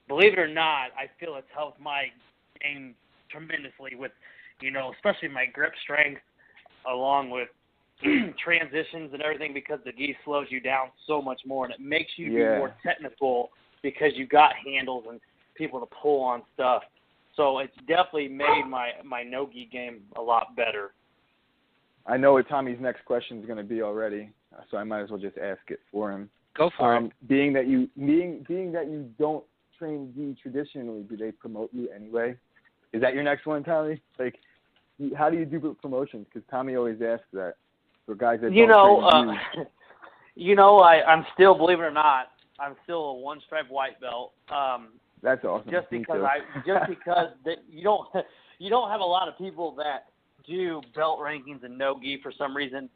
believe it or not, I feel it's helped my game tremendously with, especially my grip strength, along with transitions and everything, because the gi slows you down so much more, and it makes you be more technical because you got handles and people to pull on stuff. So it's definitely made my no-gi game a lot better. I know what Tommy's next question is going to be already, so I might as well just ask it for him. Go for it. Being that you don't train gi traditionally, do they promote you anyway? Is that your next one, Tommy? Like, how do you do promotions? Because Tommy always asks that for guys that don't train gi. I'm still, believe it or not, I'm still a one-stripe white belt. That's awesome. Just because you don't have a lot of people that do belt rankings and no gi for some reason.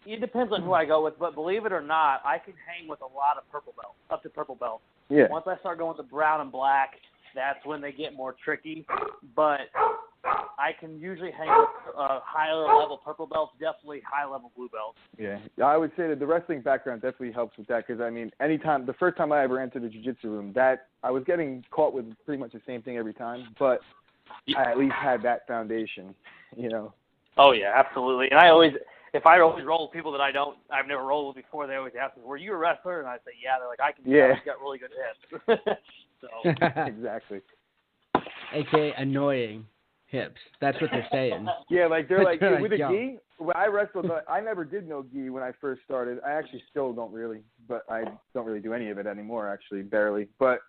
it depends on who I go with, but believe it or not, I can hang with a lot of purple belts, up to purple belts. Yeah. Once I start going to brown and black, that's when they get more tricky. But I can usually hang with higher level purple belts, definitely high level blue belts. Yeah, I would say that the wrestling background definitely helps with that because, I mean, the first time I ever entered the jiu-jitsu room, I was getting caught with pretty much the same thing every time, but I at least had that foundation, you know. Oh, yeah, absolutely. And if I always roll with people that I've never rolled with before, they always ask me, were you a wrestler? And I say, yeah. They're like, I can tell you got really good hips. So exactly. AKA annoying hips. That's what they're saying. Yeah, like they're like, They're with like, a yo. gi, when I wrestled, I never did no gi when I first started. I actually still don't really, but I don't really do any of it anymore, actually, barely. But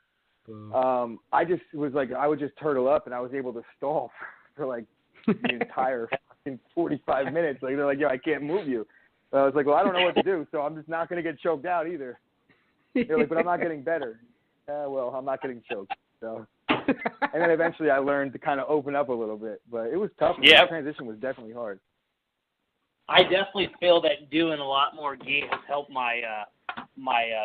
I just was like, I would just turtle up and I was able to stall for like the entire fucking 45 minutes. Like, they're like, yo, I can't move you. I was like, well, I don't know what to do, so I'm just not going to get choked out either. They're like, but I'm not getting better. Well, I'm not getting choked. So, and then eventually I learned to kind of open up a little bit, but it was tough. Yeah. The transition was definitely hard. I definitely feel that doing a lot more gi has helped my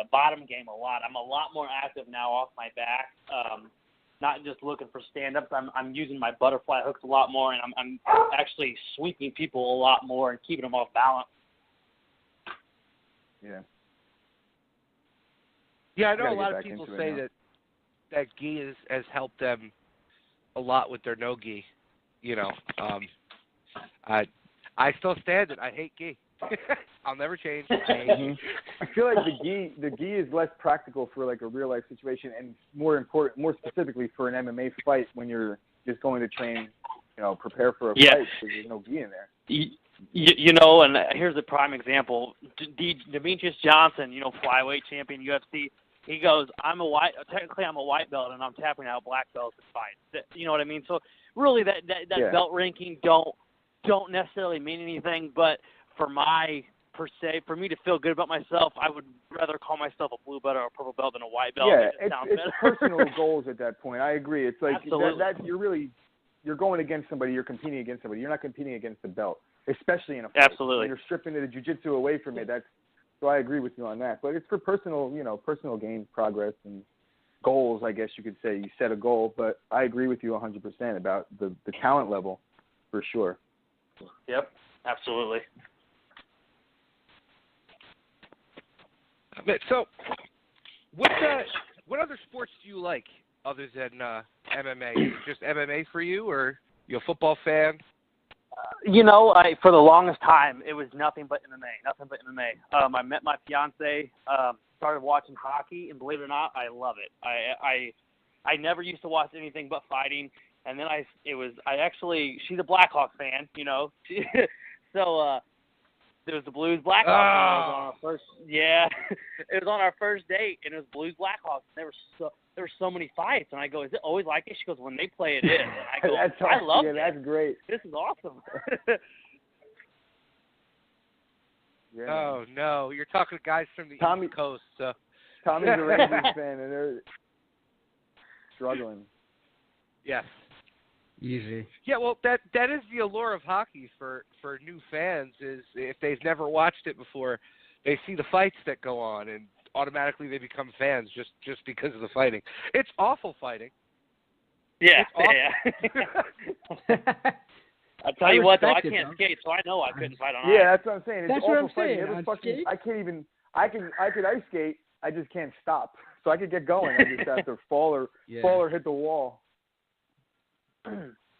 bottom game a lot. I'm a lot more active now off my back. Not just looking for stand-ups. I'm using my butterfly hooks a lot more, and I'm actually sweeping people a lot more and keeping them off balance. Yeah. Yeah, I know a lot of people say that gi has helped them a lot with their no gi. You know, I still stand it. I hate gi. I'll never change. I feel like the gi is less practical for like a real life situation, and more specifically for an MMA fight when you're just going to train, you know, prepare for a fight because there's no gi in there. You know, and here's a prime example. Demetrius Johnson, you know, flyweight champion, UFC. He goes, technically I'm a white belt, and I'm tapping out black belts in fights. You know what I mean? So really, that belt ranking don't necessarily mean anything. But for me to feel good about myself, I would rather call myself a blue belt or a purple belt than a white belt. Yeah, it's personal goals at that point. I agree. It's like that you're going against somebody. You're competing against somebody. You're not competing against the belt, especially in a fight. Absolutely. When you're stripping the jiu-jitsu away from it. So I agree with you on that. But it's for personal gain, progress, and goals, I guess you could say. You set a goal, but I agree with you 100% about the talent level, for sure. Yep, absolutely. So, what other sports do you like other than MMA? Is it just MMA for you, or you a football fan? You know, for the longest time, it was nothing but MMA. I met my fiance, started watching hockey, and believe it or not, I love it. I never used to watch anything but fighting, and then she's a Blackhawks fan, you know, so there was the Blues Blackhawks. It was on our first date, and it was Blues Blackhawks. There were so many fights, and I go, "Is it always like this?" She goes, "When they play, it is." And I go, "I love it. That's great. This is awesome." Yeah. Oh no, you're talking to guys from the East Coast. So. Tommy's a Rangers fan, and they're struggling. Yes. Easy. Yeah, well, that is the allure of hockey for new fans is if they've never watched it before, they see the fights that go on and automatically they become fans just because of the fighting. It's awful fighting. Yeah, yeah. I'll tell you what, though, I can't skate, so I know I couldn't fight on ice. Yeah, that's what I'm saying. It's that's awful what I'm fighting. saying. I could ice skate. I just can't stop. So I could get going. I just have to fall or hit the wall.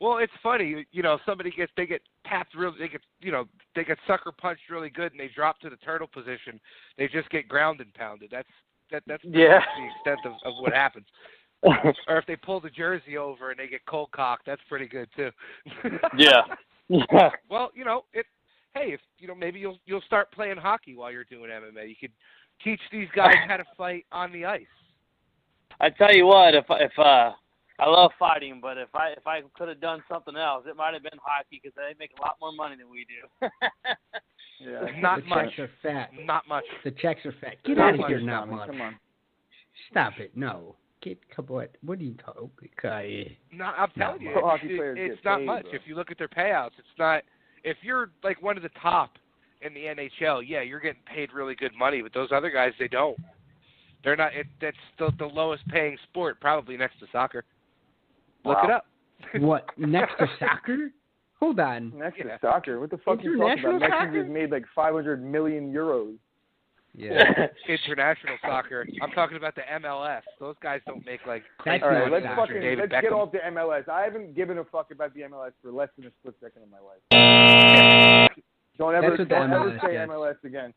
Well, it's funny, you know, they get tapped they get sucker punched really good and they drop to the turtle position. They just get ground and pounded. That's the extent of what happens. Or if they pull the jersey over and they get cold cocked, that's pretty good too. Yeah. Well, you know, maybe you'll start playing hockey while you're doing MMA. You could teach these guys how to fight on the ice. I tell you what, if I love fighting, but if I could have done something else, it might have been hockey because they make a lot more money than we do. Yeah, not the much. Checks are fat. Not much. The checks are fat. Get out of here, not not much. Come on. Stop it. No. What are you talking about? No, I'm telling you, Hockey players it's get not paid, much. bro. If you look at their payouts, it's not. If you're like one of the top in the NHL, yeah, you're getting paid really good money, but those other guys, they don't. They're not. That's the lowest paying sport, probably next to soccer. Look it up. What, next to soccer? Hold on. Next to soccer? What the fuck are you talking about? Mexico just made like 500 million euros. Yeah. International soccer. I'm talking about the MLS. Those guys don't make like crazy. All right, let's get off the MLS. I haven't given a fuck about the MLS for less than a split second of my life. Don't ever say MLS again.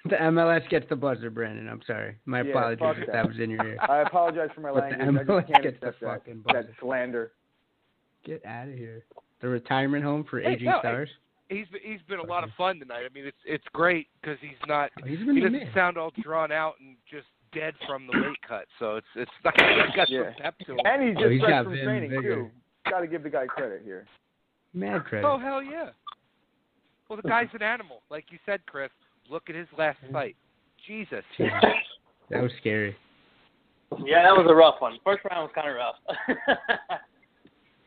The MLS gets the buzzer, Brandon. I'm sorry. My apologies if that was in your ear. I apologize for my language. The MLS I just can't gets accept the fucking buzzer. that slander. Get out of here. The retirement home for aging stars. He's been a lot of fun tonight. I mean, it's great because he doesn't sound all drawn out and just dead from the weight cut. So it's not got some pep to him. And he's just fresh from training too. Got to give the guy credit here. Mad credit. Oh hell yeah. Well, the guy's an animal, like you said, Chris. Look at his last fight. Jesus. That was scary. Yeah, that was a rough one. First round was kind of rough.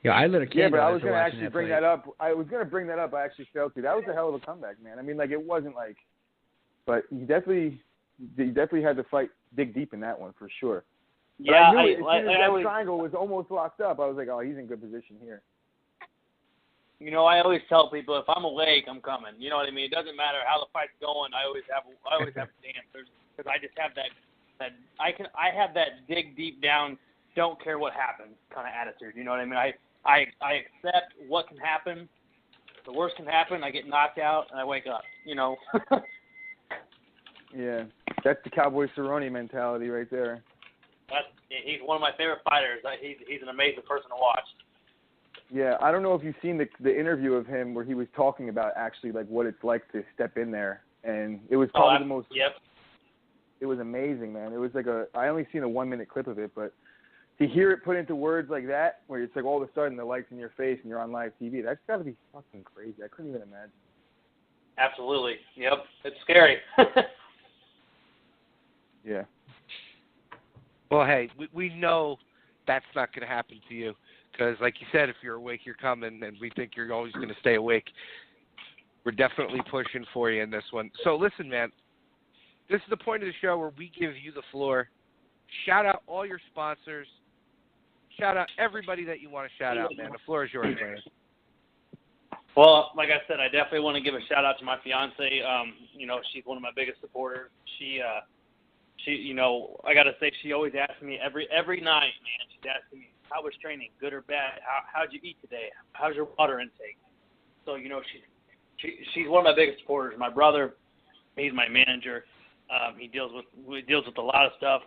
Yeah, I lit a candle. Yeah, but I was going to actually bring that up. I was going to bring that up. I actually failed to. That was a hell of a comeback, man. I mean, like, it wasn't like, but he definitely had to dig deep in that one for sure. But yeah, I knew that triangle was almost locked up. I was like, oh, he's in good position here. You know, I always tell people if I'm awake, I'm coming. You know what I mean? It doesn't matter how the fight's going. I always have a stance because I just have that I have that dig deep down, don't care what happens kind of attitude. You know what I mean? I accept what can happen. The worst can happen. I get knocked out and I wake up. You know. Yeah, that's the Cowboy Cerrone mentality right there. He's one of my favorite fighters. He's an amazing person to watch. Yeah, I don't know if you've seen the interview of him where he was talking about actually like what it's like to step in there, and it was probably the most. Yep. It was amazing, man. It was like I only seen a 1-minute clip of it, but to hear it put into words like that, where it's like all of a sudden the light's in your face and you're on live TV, that's got to be fucking crazy. I couldn't even imagine. Absolutely. Yep. It's scary. Yeah. Well, hey, we know that's not going to happen to you because, like you said, if you're awake, you're coming, and we think you're always going to stay awake. We're definitely pushing for you in this one. So listen, man, this is the point of the show where we give you the floor. Shout out all your sponsors. Shout out everybody that you want to shout out, man. The floor is yours, man. Well, like I said, I definitely want to give a shout out to my fiance. You know, she's one of my biggest supporters. She, you know, I got to say, she always asks me every night, man. She's asking me, how was training, good or bad? How'd you eat today? How's your water intake? So, you know, she's one of my biggest supporters. My brother, he's my manager. He deals with a lot of stuff,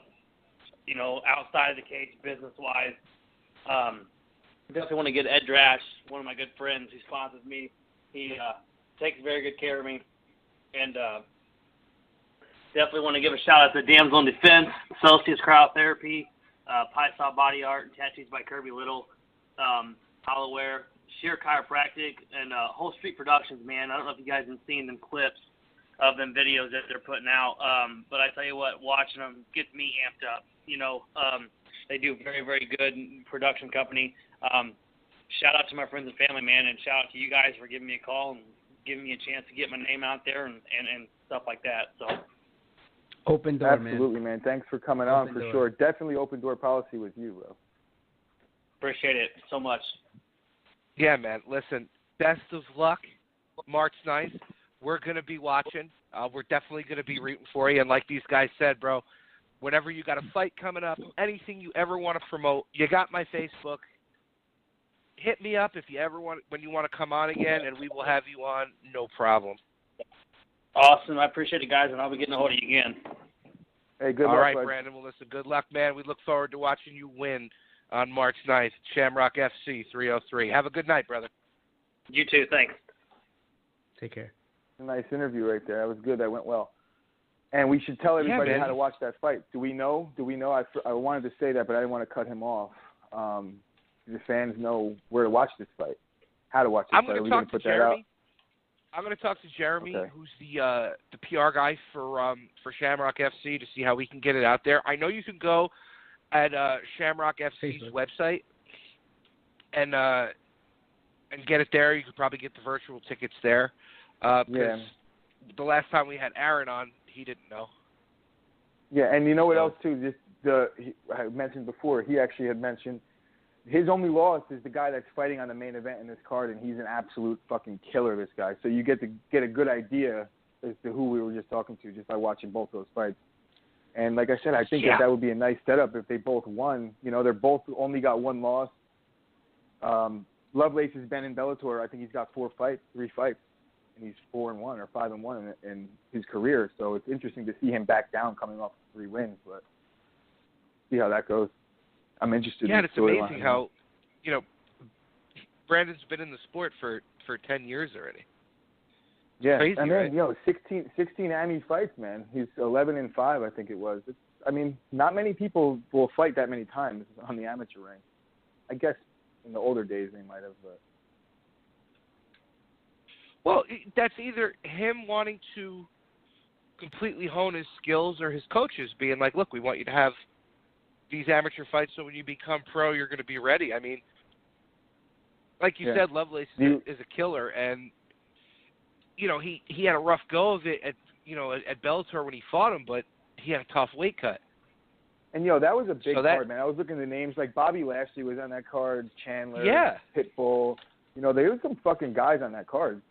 you know, outside of the cage, business-wise. Definitely want to get Ed Drash, one of my good friends. He sponsors me. He takes very good care of me. And definitely want to give a shout-out to Damsel in Defense, Celsius Cryotherapy, Pie-Saw Body Art, Tattoos by Kirby Little, Hollowware, Sheer Chiropractic, and Whole Street Productions, man. I don't know if you guys have seen them clips of them videos that they're putting out, but I tell you what, watching them gets me amped up. You know, they do very, very good production company. Shout out to my friends and family, man, and shout out to you guys for giving me a call and giving me a chance to get my name out there and stuff like that. So open door, absolutely, man. Thanks for coming on for sure. Definitely open door policy with you, bro. Appreciate it so much. Yeah, man. Listen, best of luck March 9th. We're going to be watching. We're definitely going to be rooting for you. And like these guys said, bro, whenever you got a fight coming up, anything you ever want to promote, you got my Facebook. Hit me up if you ever want, when you want to come on again, and we will have you on, no problem. Awesome. I appreciate it, guys, and I'll be getting a hold of you again. Hey, good luck. All right, bud. Brandon. Well, listen, good luck, man. We look forward to watching you win on March 9th, Shamrock FC 303. Have a good night, brother. You too. Thanks. Take care. A nice interview right there. That was good. That went well. And we should tell everybody how to watch that fight. Do we know? I wanted to say that, but I didn't want to cut him off. The fans know where to watch this fight, how to watch this fight. I'm going to talk to Jeremy. I'm going to talk to Jeremy, who's the PR guy for Shamrock FC, to see how we can get it out there. I know you can go at Shamrock FC's website and get it there. You could probably get the virtual tickets there. Yeah. the last time we had Aaron on, he didn't know. Yeah, and you know what else too? I mentioned before. He actually had mentioned his only loss is the guy that's fighting on the main event in this card, and he's an absolute fucking killer. This guy. So you get to get a good idea as to who we were just talking to just by watching both those fights. And like I said, I think that would be a nice setup if they both won. You know, they're both only got one loss. Lovelace has been in Bellator. I think he's got 3 fights, and he's 4-1 or 5-1 in his career. So it's interesting to see him back down coming off 3 wins, but see how that goes. I'm interested. Yeah, in and it's amazing how, you know, Brandon's been in the sport for 10 years already. Yeah, crazy, and then, right? you know, 16 AMI fights, man. He's 11-5, I think it was. I mean, not many people will fight that many times on the amateur rank. I guess in the older days they might have, but. Well, that's either him wanting to completely hone his skills or his coaches being like, look, we want you to have these amateur fights so when you become pro, you're going to be ready. I mean, like you said, Lovelace is a killer, and you know, he had a rough go of it at Bellator when he fought him, but he had a tough weight cut. And that was a big card, man. I was looking at the names like Bobby Lashley was on that card, Chandler, Pitbull. You know, there was some fucking guys on that card.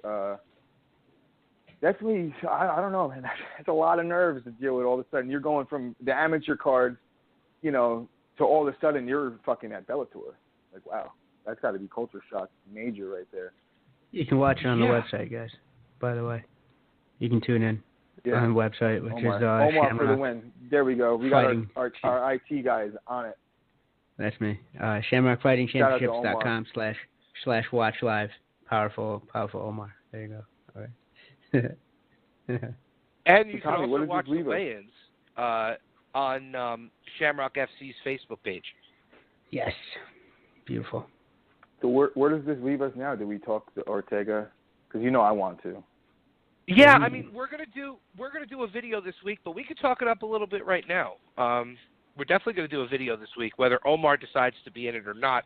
Definitely, I don't know, man. That's a lot of nerves to deal with all of a sudden. You're going from the amateur cards, you know, to all of a sudden you're fucking at Bellator. Like, wow, that's got to be culture shock major right there. You can watch it on the website, guys. By the way, you can tune in on the website, which Omar. is Omar Shamrock. for the win. There we go. We got our IT guys on it. That's me. ShamrockFightingChampionships.com/watch live. Powerful Omar. There you go. All right. And you can also watch the weigh-ins on Shamrock FC's Facebook page. Yes. Beautiful. So where does this leave us now? Do we talk to Ortega? Because I want to. Yeah, I mean, we're gonna do a video this week, but we could talk it up a little bit right now. We're definitely gonna do a video this week, whether Omar decides to be in it or not.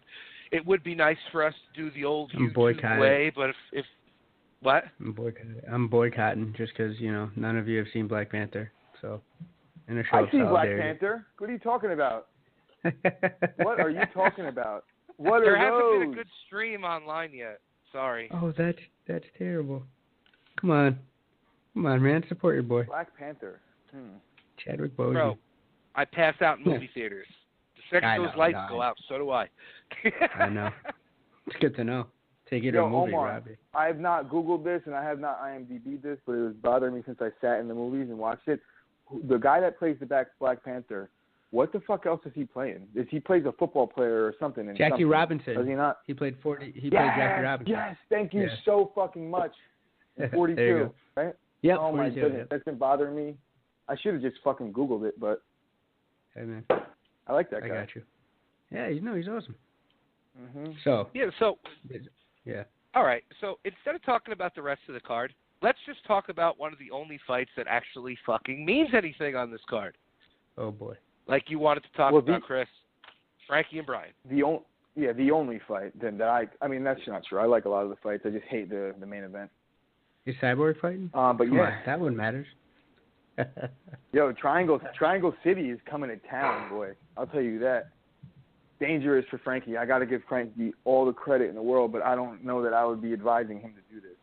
It would be nice for us to do the old YouTube way, but if what? I'm boycotting just because none of you have seen Black Panther, so in a show I've seen Black Panther. What are you talking about? What are you talking about? What there are those? hasn't been a good stream online yet. Sorry. Oh, that's terrible. Come on, man, support your boy. Black Panther. Chadwick Boseman. Bro, I pass out in movie theaters. The second those lights go out, so do I. I know. It's good to know. Take you to a movie, Omar, Robbie. I have not Googled this and I have not IMDb'd this, but it was bothering me since I sat in the movies and watched it. The guy that plays the Black Panther, what the fuck else is he playing? He plays a football player or something. Jackie Robinson. Does he not? He played 40. He played Jackie Robinson. Yes, thank you so fucking much. 42, there you go. Right? Yep. Oh 42, my goodness, yep. That's been bothering me. I should have just fucking Googled it, but. Hey man. I like that guy. I got you. Yeah, he's awesome. Mm-hmm. So. Yeah. All right. So instead of talking about the rest of the card, let's just talk about one of the only fights that actually fucking means anything on this card. Oh boy. Like you wanted to talk about, Chris, Frankie and Brian. The only fight then that I mean that's not true. I like a lot of the fights. I just hate the main event. Is Cyborg fighting? But Come on, that one matters. Yo, Triangle City is coming to town, boy. I'll tell you that. Dangerous for Frankie. I got to give Frankie all the credit in the world, but I don't know that I would be advising him to do this.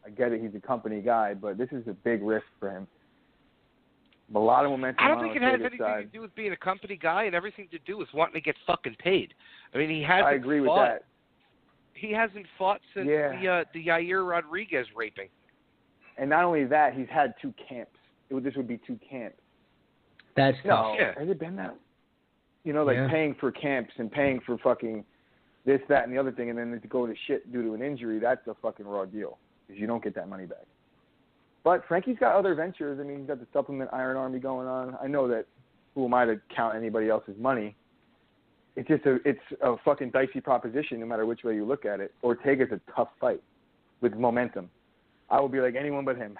I get it, he's a company guy, but this is a big risk for him. A lot of momentum. I don't think it has anything to do with being a company guy and everything to do with wanting to get fucking paid. I mean, he hasn't I agree fought. with that. He hasn't fought since the Yair Rodriguez raping. And not only that, he's had 2 camps. This would be 2 camps. That's tough. Has it been that? Paying for camps and paying for fucking this, that, and the other thing, and then to go to shit due to an injury, that's a fucking raw deal because you don't get that money back. But Frankie's got other ventures. I mean, he's got the Supplement Iron Army going on. I know that who am I to count anybody else's money? It's just it's a fucking dicey proposition no matter which way you look at it. Ortega's a tough fight with momentum. I will be like anyone but him.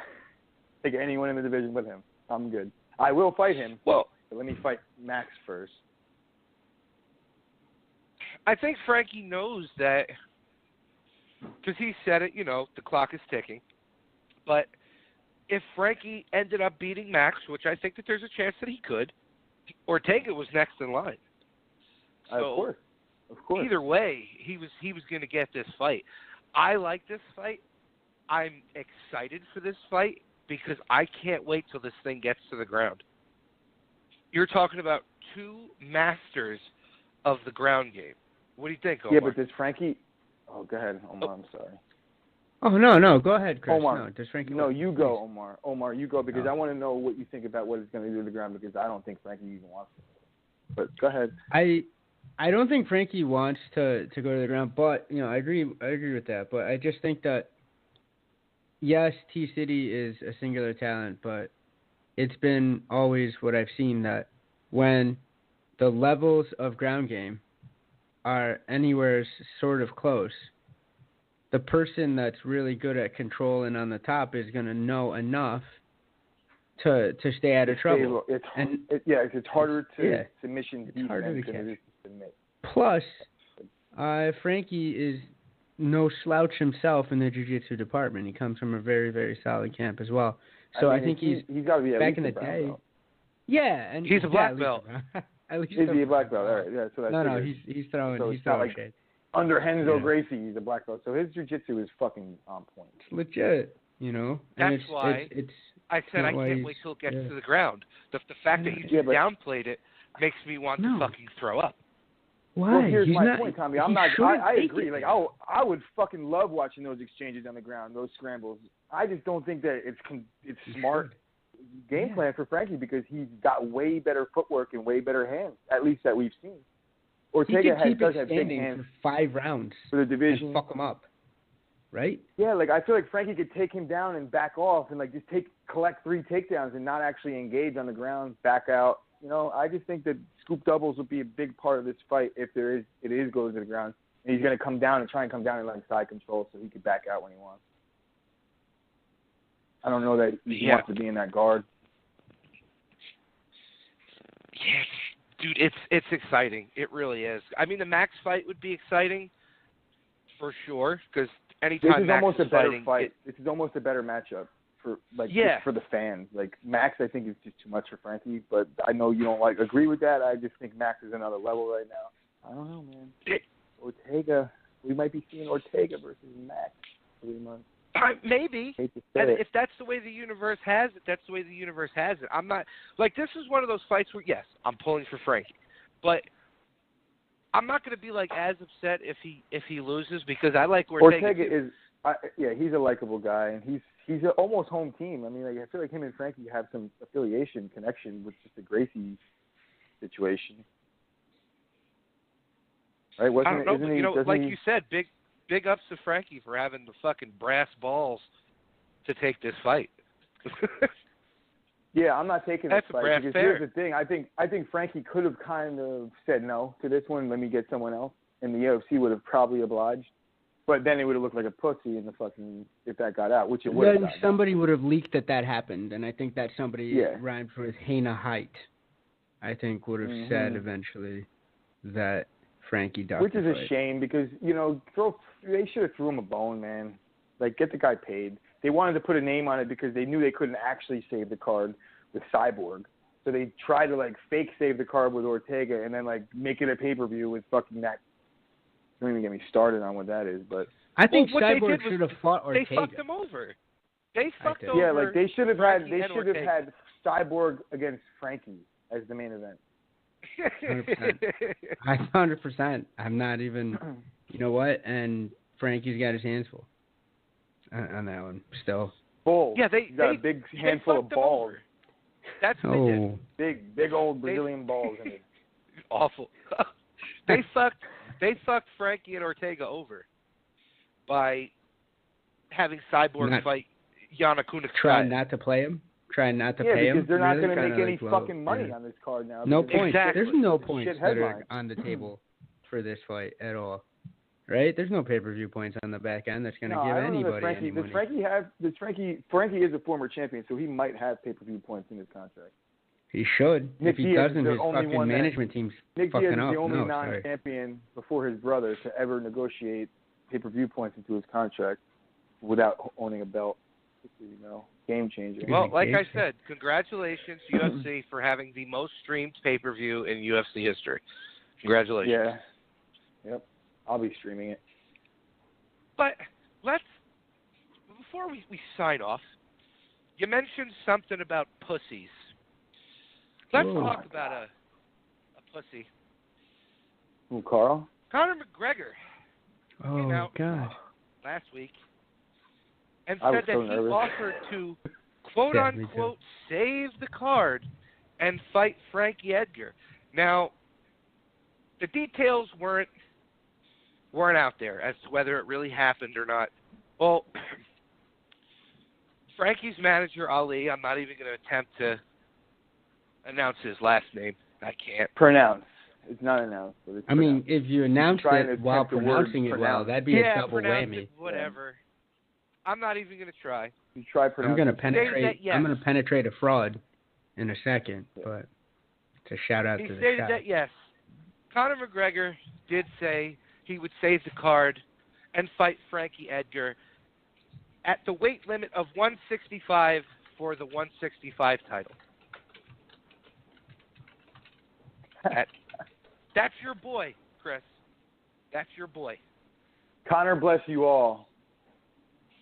Take anyone in the division but him. I'm good. I will fight him. Well, but let me fight Max first. I think Frankie knows that because he said it, the clock is ticking. But if Frankie ended up beating Max, which I think that there's a chance that he could, Ortega was next in line. So, of course. Either way, he was going to get this fight. I like this fight. I'm excited for this fight because I can't wait till this thing gets to the ground. You're talking about two masters of the ground game. What do you think, Omar? Yeah, but does Frankie... Oh, go ahead, Omar. I'm sorry. Oh, no. Go ahead, Chris. Omar. No, does Frankie... No, you go, Omar. Omar, you go, because Oh. I want to know what you think about what it's going to do to the ground, because I don't think Frankie even wants to. But go ahead. I don't think Frankie wants to go to the ground, but, I agree with that. But I just think that, yes, T-City is a singular talent, but it's been always what I've seen that when the levels of ground game are anywhere sort of close, the person that's really good at controlling on the top is going to know enough to stay out of trouble. It's harder to submission defense than it is to submit. Plus, Frankie is no slouch himself in the jiu-jitsu department. He comes from a very, very solid camp as well. So I think he's got to be at back least in the brown day. belt. Yeah, and he's a black belt. At least he's a black belt. All right, yeah. So that's no, he's throwing. So he's it's not throwing like shade. Under Renzo Gracie, he's a black belt. So his jiu-jitsu is fucking on point. It's legit, And That's why it's I said I can't wait till it gets to the ground. The fact that you just downplayed it makes me want to fucking throw up. Why? Well, here's my point, Tommy. I agree. It. Like, I would fucking love watching those exchanges on the ground, those scrambles. I just don't think that it's smart game plan for Frankie because he's got way better footwork and way better hands, at least that we've seen. Ortega does have big hands for 5 rounds for the division. And fuck him up, right? Yeah, like I feel like Frankie could take him down and back off and like just collect 3 takedowns and not actually engage on the ground, back out. I just think that scoop doubles would be a big part of this fight if it is going to the ground. And he's going to come down and try and come down in like side control so he could back out when he wants. I don't know that he wants to be in that guard. Yes, dude, it's exciting. It really is. I mean, the Max fight would be exciting for sure because anytime this is Max almost is a better fighting, fight. This is almost a better matchup just for the fans. Like Max, I think is just too much for Frankie, but I know you don't agree with that. I just think Max is another level right now. I don't know, man. Ortega, we might be seeing Ortega versus Max in 3 months. Maybe. And if that's the way the universe has it, that's the way the universe has it. I'm not this is one of those fights where yes, I'm pulling for Frankie, but I'm not going to be as upset if he loses because I like Ortega. Ortega he's a likable guy and he's an almost home team. I mean, I feel like him and Frankie have some affiliation connection with just the Gracie situation, right? I don't know, but, like you said, big ups to Frankie for having the fucking brass balls to take this fight. Yeah, I'm not taking this fight because fair. here's the thing. I think Frankie could have kind of said no to this one. Let me get someone else, and the UFC would have probably obliged. But then it would have looked like a pussy in the fucking if that got out, which it would have. Then somebody would have leaked that happened, and I think that somebody rhymed with Hana Height. I think would have said eventually that Frankie ducked. Which is a shame because they should have threw him a bone, man. Like get the guy paid. They wanted to put a name on it because they knew they couldn't actually save the card with Cyborg. So they tried to fake save the card with Ortega and then make it a pay-per-view with fucking that. Don't even get me started on what that is, but I think Cyborg should have fought Ortega. They fucked him over. They fucked over. Yeah, they should have Frankie had Cyborg against Frankie as the main event. 100%. I'm not even. You know what? And Frankie's got his hands full on that one. Still. Balls. Yeah, He's got a big handful of balls. That's what they did. Big old Brazilian balls in it. Awful. They fucked Frankie and Ortega over by having Cyborg fight Yana Kunitskaya. Trying not to play him? Trying not to pay him? Yeah, because they're not really? going to make any fucking money on this card now. No points. Exactly. There's no points that are on the table for this fight at all. Right? There's no pay-per-view points on the back end that's going to give anybody any money. Frankie is a former champion, so he might have pay-per-view points in his contract. He should. Nick if he Diaz doesn't, his fucking management team's Nick fucking Diaz up. is the only non-champion before his brother to ever negotiate pay-per-view points into his contract without owning a belt. Game changer. Well, like I said, congratulations, UFC, for having the most streamed pay-per-view in UFC history. Congratulations. Yeah. Yep. I'll be streaming it. But before we sign off, you mentioned something about pussies. Let's talk about a pussy. Who, Carl? Conor McGregor came out last week and said that he offered to, quote-unquote, save the card and fight Frankie Edgar. Now, the details weren't out there as to whether it really happened or not. Well, Frankie's manager, Ali, I'm not even going to attempt to announce his last name. I can't. Pronounce. It's not announced. But it's pronounced. If you announced it while pronouncing it well, that'd be a double whammy. It, whatever. Yeah. I'm not even going to try. You try pronouncing. I'm going to penetrate a fraud in a second, but it's a shout out to the shot. He stated that, yes, Conor McGregor did say he would save the card and fight Frankie Edgar at the weight limit of 165 for the 165 title. That's your boy, Chris. That's your boy. Conor, bless you all.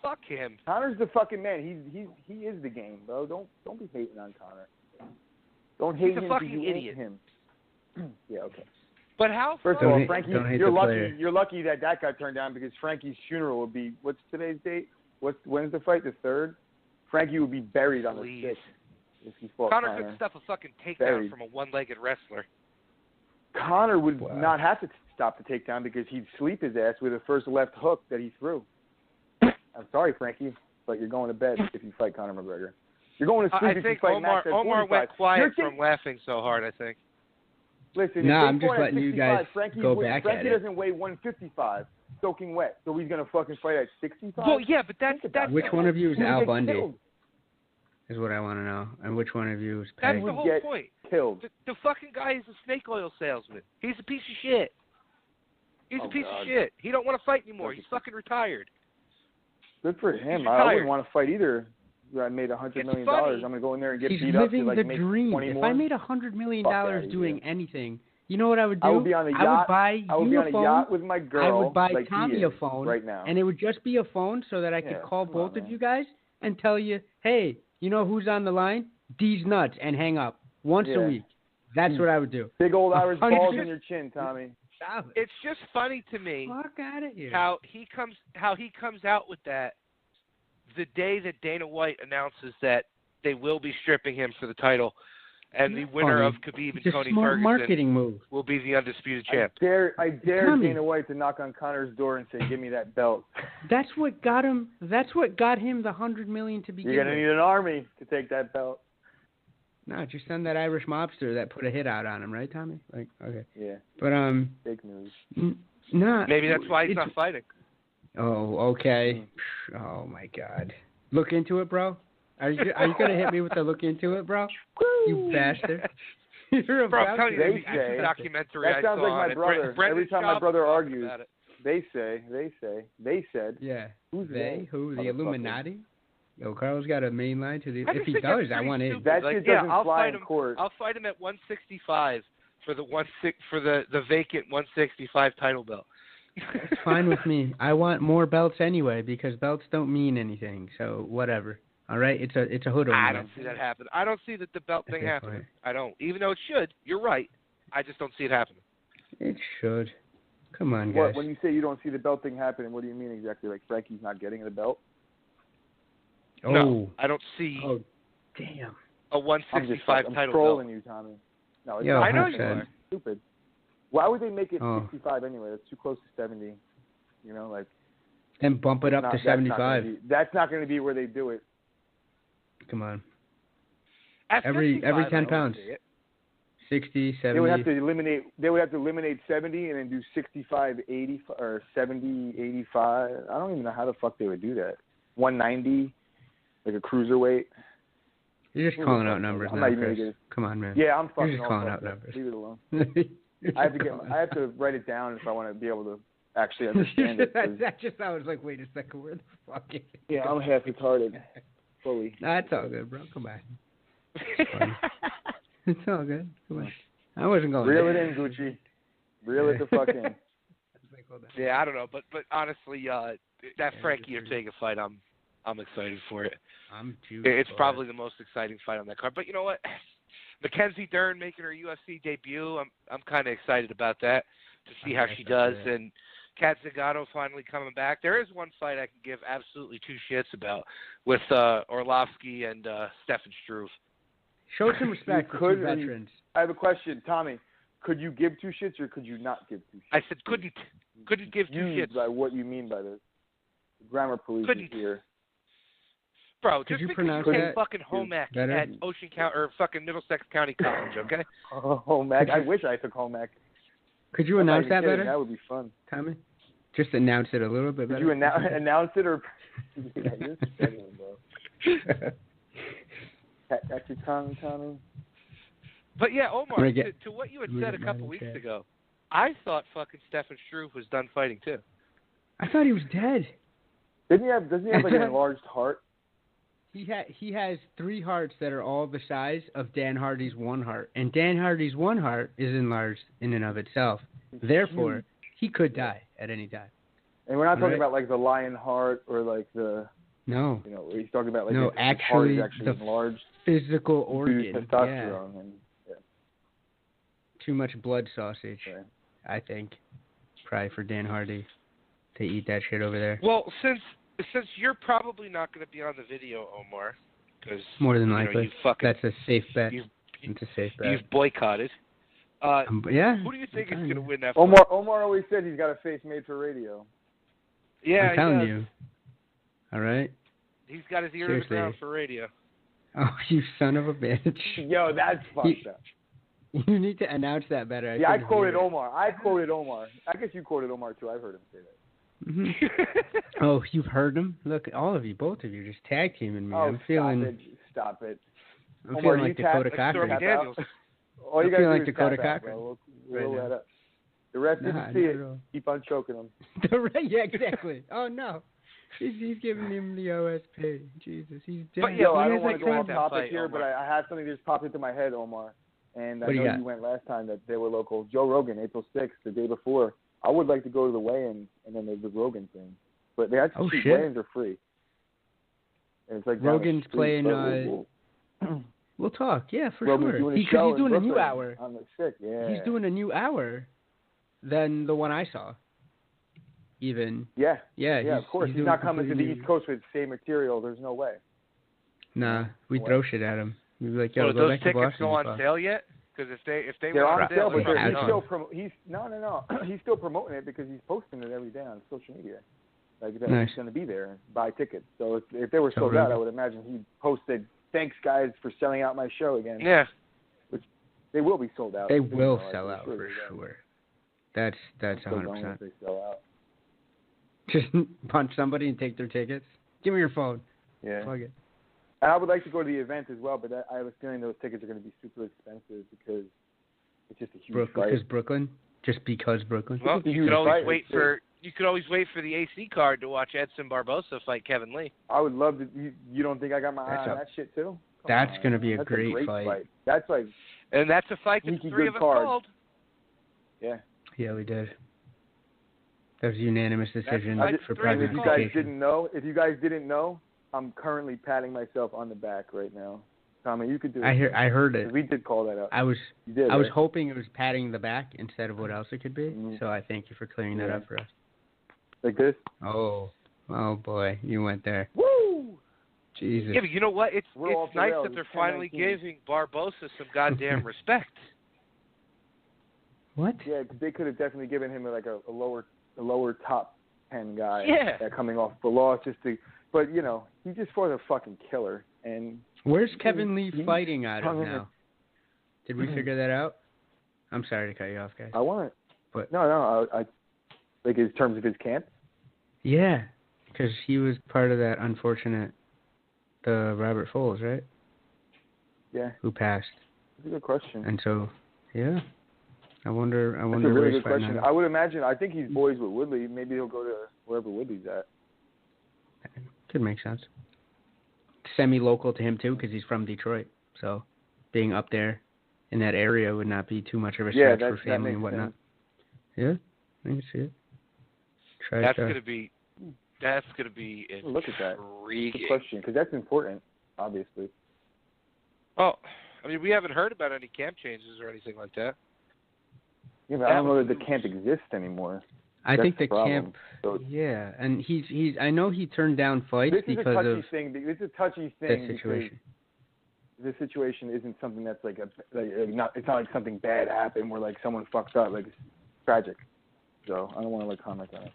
Fuck him. Conor's the fucking man. He is the game, bro. Don't be hating on Conor. Don't hate him. He's a fucking idiot. Him. Yeah, okay. But how? First of all, Frankie, you're lucky. You're lucky that got turned down because Frankie's funeral will be. What's today's date? When's the fight? The 3rd. Frankie would be buried on the 6th if he fought Conor. Conor could stuff a fucking takedown from a one-legged wrestler. Conor would not have to stop the takedown because he'd sleep his ass with the first left hook that he threw. I'm sorry, Frankie, but you're going to bed if you fight Conor McGregor. You're going to sleep if you fight Max at 45. Omar went quiet from laughing so hard, I think. Listen, I'm just letting you guys go back at it. Frankie doesn't weigh 155, soaking wet, so he's going to fucking fight at 65? Well, yeah, but that's which one of you is Al Bundy? Is what I want to know. And which one of you is Peg? That's the whole point. Killed. The fucking guy is a snake oil salesman. He's a piece of shit. He's a piece of shit. He don't want to fight anymore. He's fucking retired. Good for him. I wouldn't want to fight either. I made $100 million. I'm going to go in there and get beat up to like make 20 more. If I made $100 million doing anything, you know what I would do? I would be on a yacht. I would be on a yacht with my girl. I would buy like Tommy a phone right now, and it would just be a phone so that I could call both of you guys and tell you, hey, you know who's on the line? D's nuts, and hang up once a week. That's what I would do. Big old Irish balls in your chin, Tommy. It's just funny to me how he comes out with that the day that Dana White announces that they will be stripping him for the title, and the winner of Khabib and Tony Ferguson marketing move. Will be the undisputed champ. I dare Dana White to knock on Conor's door and say, "Give me that belt." That's what got him. That's what got him the $100 million to begin with. You're gonna need an army to take that belt. No, just send that Irish mobster that put a hit out on him, right, Tommy? Like, okay. Yeah. But fake news. Maybe that's why he's not fighting. Oh, okay. Oh my God. Look into it, bro. Are you gonna hit me with the look into it, bro? You bastard. You're about to. They say documentary. That sounds like my brother. Every time my brother argues, they said. Yeah. Who's they? Who? The Illuminati? Yo, Carl's got a main line to the. If he does, I want in. That shit doesn't fly in court. I'll fight him at 165 for the vacant 165 title belt. That's fine with me. I want more belts anyway because belts don't mean anything. So whatever. All right, it's a hood. I don't see that happen. I don't see that the belt thing happening. I don't. Even though it should. You're right. I just don't see it happening. It should. Come on, guys. When you say you don't see the belt thing happening, what do you mean exactly? Like Frankie's not getting the belt? Oh. No, I don't see. Oh, damn. A 165 title belt. I'm trolling you, Tommy. No, it's not. I know you are. Stupid. Why would they make it 65 anyway? That's too close to 70. You know, like. Then bump it up to 75. That's not going to be where they do it. Come on. Every 10 pounds. 60, 70. They would have to eliminate 70 and then do 65, 80 or 70, 85. I don't even know how the fuck they would do that. 190, like a cruiserweight. You're just calling out numbers now, Chris. Come on, man. Yeah, I'm fucking. You're just calling out numbers. Leave it alone. I have to write it down if I want to be able to actually understand it. I was like, wait a second, where the fuck is it? Yeah, I'm half retarded. Fully. That's all good, bro. Come on. It's all good. Come on. I wasn't going Reel it in, Gucci. Reel it the fuck in. Yeah, I don't know, but honestly, that Frankie Ortega fight, I'm excited for it. It's probably the most exciting fight on that card. But you know what? Mackenzie Dern making her UFC debut. I'm kind of excited about that to see how she does. And Kat Zagato finally coming back. There is one fight I can give absolutely two shits about with Orlovsky and Stefan Struve. Show some respect to two veterans. I have a question, Tommy. Could you give two shits or could you not give two shits? I said couldn't give two shits. By what you mean by this? The grammar police is here. Bro, just because you can't fucking Homac at Ocean County or fucking Middlesex County College, okay? Homac. I wish I took Homac. Could you announce that better? That would be fun. Tommy? Just announce it a little bit better. Could you announce it or... Yeah, you're struggling, bro. That's your tongue, Tommy. But yeah, Omar, to what you had said a couple weeks ago, I thought fucking Stefan Struve was done fighting too. I thought he was dead. Doesn't he have like an enlarged heart? He has 3 hearts that are all the size of Dan Hardy's 1 heart, and Dan Hardy's 1 heart is enlarged in and of itself. Therefore, he could die at any time. And we're not talking about like the lion heart or like the he's talking about like his heart is actually enlarged. Physical organ. Testosterone and too much blood sausage, I think, probably for Dan Hardy to eat that shit over there. Well, since you're probably not going to be on the video, Omar, because more than likely, that's a safe bet. It's a safe bet. You've boycotted. Who do you think is going to win that fight? Omar always said he's got a face made for radio. Yeah, I'm telling you. All right. He's got his ear to the ground for radio. Oh, you son of a bitch! Yo, that's fucked up. You need to announce that better. I quoted Omar. I guess you quoted Omar too. I've heard him say that. Mm-hmm. Oh, you've heard him? Look, all of you, both of you, just tag teaming me. I'm feeling. Stop it. I'm feeling like Dakota Cochran. All you got to do is like Dakota Cochran. We'll let up. The rest didn't see it. Keep on choking them. Yeah, exactly. Oh no. He's giving him the OSP. Jesus, he's dead. But yo, I don't want to go off topic here, but I have something that just popped into my head, Omar. And I know you went last time that they were local. Joe Rogan, April 6th, the day before. I would like to go to the weigh-in and then there's the Rogan thing. But they actually weigh-ins are free. And it's like Rogan's playing. We'll talk, for sure. He's doing a new hour. On the 6th, yeah. He's doing a new hour than the one I saw. Even. Yeah, of course. He's not coming to the East Coast with the same material. There's no way. Nah, we throw shit at him. We'd be like, yo, go those back to Boston. tickets go on sale yet? Because if they were on sale, but he's still promoting it because he's posting it every day on social media. Like that he's going to be there and buy tickets. So if they were sold out, I would imagine he posted, "Thanks guys for selling out my show again." Yeah. Which they will be sold out. They will sell out for sure. That's 100%. They sell out. Just punch somebody and take their tickets. Give me your phone. Yeah. Plug it. And I would like to go to the event as well, but I have a feeling those tickets are going to be super expensive because it's just a huge fight. Because Brooklyn? Just because Brooklyn? Well, you could always wait for the AC card to watch Edson Barbosa fight Kevin Lee. I would love to. You don't think I got my eye on that shit too? That's going to be a great fight. That's like. And that's a fight that 3 of us called. Yeah. Yeah, we did. That was a unanimous decision for private. If you guys didn't know, I'm currently patting myself on the back right now. Tommy, you could do it. I heard it. We did call that out. I was right? hoping it was patting the back instead of what else it could be. Mm-hmm. So I thank you for clearing that up for us. Like this? Oh boy, you went there. Woo! Jesus. Yeah, but you know what? It's nice that they're finally giving Barbosa some goddamn respect. What? Yeah, they could have definitely given him like a lower top 10 guy. Yeah. Coming off the loss but he just fought a fucking killer. And where's Kevin Lee fighting out of now? Did we figure that out? I'm sorry to cut you off, guys. I want it. But no, I like in terms of his camp. Yeah, because he was part of that unfortunate Robert Foles, right? Yeah. Who passed? That's a good question. And so, yeah, I wonder That's a where really he's good fighting question. out. I would imagine. I think he's boys with Woodley. Maybe he'll go to wherever Woodley's at. Could make sense. Semi-local to him too, because he's from Detroit. So being up there in that area would not be too much of a stretch for family and whatnot. Sense. Yeah, I can see it. That's gonna be intriguing. Look at that. Good question, because that's important, obviously. Oh, I mean, we haven't heard about any camp changes or anything like that. Yeah, but I don't know that the camp exists anymore. I think the problem. camp. So, yeah, and he's. I know he turned down fights because of this is a touchy thing. This situation. This situation isn't something that's it's not like something bad happened where like someone fucked up, like it's tragic. So I don't want to comment on it.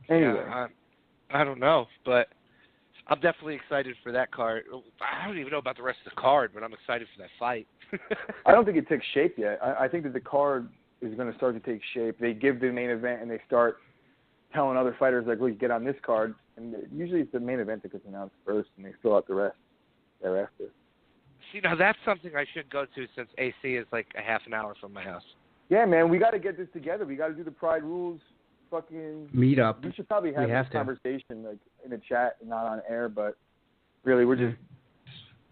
Anyway, yeah, I don't know, but I'm definitely excited for that card. I don't even know about the rest of the card, but I'm excited for that fight. I don't think it took shape yet. I think that the card is going to start to take shape. They give the main event and they start telling other fighters, like, look, get on this card. And usually it's the main event that gets announced first and they fill out the rest thereafter. See, now that's something I should go to since AC is like a half an hour from my house. Yeah, man, we got to get this together. We got to do the Pride Rules fucking meet up. We should probably have this conversation like in a chat and not on air, but really we're just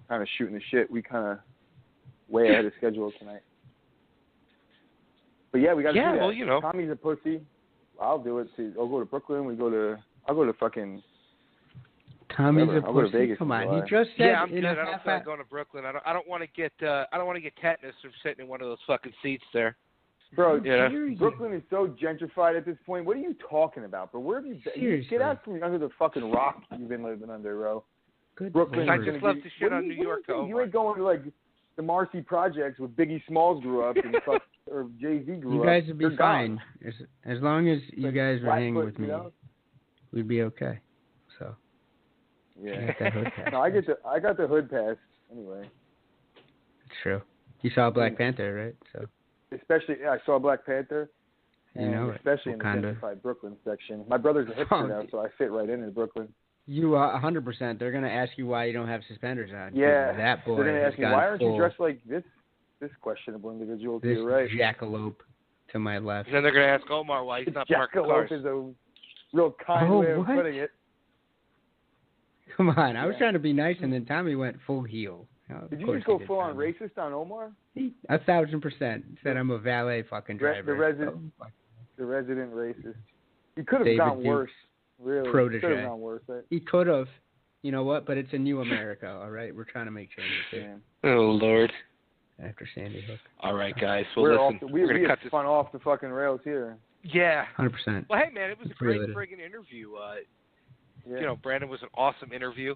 kind of shooting the shit. We kind of way ahead of schedule tonight. But yeah, we got to do that. Well, you know. Tommy's a pussy. I'll do it too. I'll go to Brooklyn. I'll go to fucking. Tommy's whatever. a I'll go to pussy. Vegas. Come on, he just said. Yeah, I'm good. I don't feel like going to Brooklyn. I don't want to get tetanus from sitting in one of those fucking seats there. Bro, yeah. Brooklyn is so gentrified at this point. What are you talking about, bro? Where have you been? Seriously. Get out from under the fucking rock you've been living under, bro. Good Brooklyn. I just love to shit on New York, though. You ain't going to like the Marcy Projects where Biggie Smalls grew up and or Jay-Z grew up. You guys would be They're fine gone. as long as you guys were hanging Blackfoot, with me. You know? We'd be okay. So. Yeah. That hood pass. No, I got the hood pass anyway. It's true. You saw Black Panther, right? So. Especially, I saw Black Panther. You know, especially in the gentrified Brooklyn section. My brother's a hipster now, so I fit right into Brooklyn. You are 100%. They're gonna ask you why you don't have suspenders on. Yeah, that boy. They're gonna ask me why aren't you full. dressed like this questionable individual to This your right. jackalope to my left. And then they're gonna ask Omar why he's not parking cars. Jackalope is a real kind way of putting it. Come on, I was trying to be nice, and then Tommy went full heel. Did you just go full on racist on Omar? 1,000% said I'm a valet fucking driver. The resident racist. He could have gone worse. Really, protege. Could have gone worse. Right? He could have. You know what? But it's a new America, all right? We're trying to make changes here. Oh, Lord. After Sandy Hook. All right, guys. Well, listen, we're going to cut this. Fun off the fucking rails here. Yeah. 100%. Well, hey, man, it was a great friggin' interview. You know, Brandon was an awesome interview.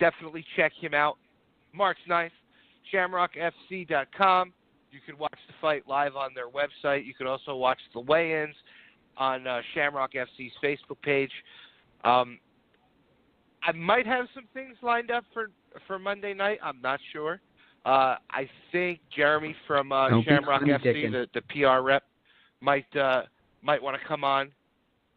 Definitely check him out. March 9th, shamrockfc.com. You can watch the fight live on their website. You can also watch the weigh-ins on Shamrock FC's Facebook page. I might have some things lined up for Monday night. I'm not sure. I think Jeremy from Shamrock FC, the PR rep, might want to come on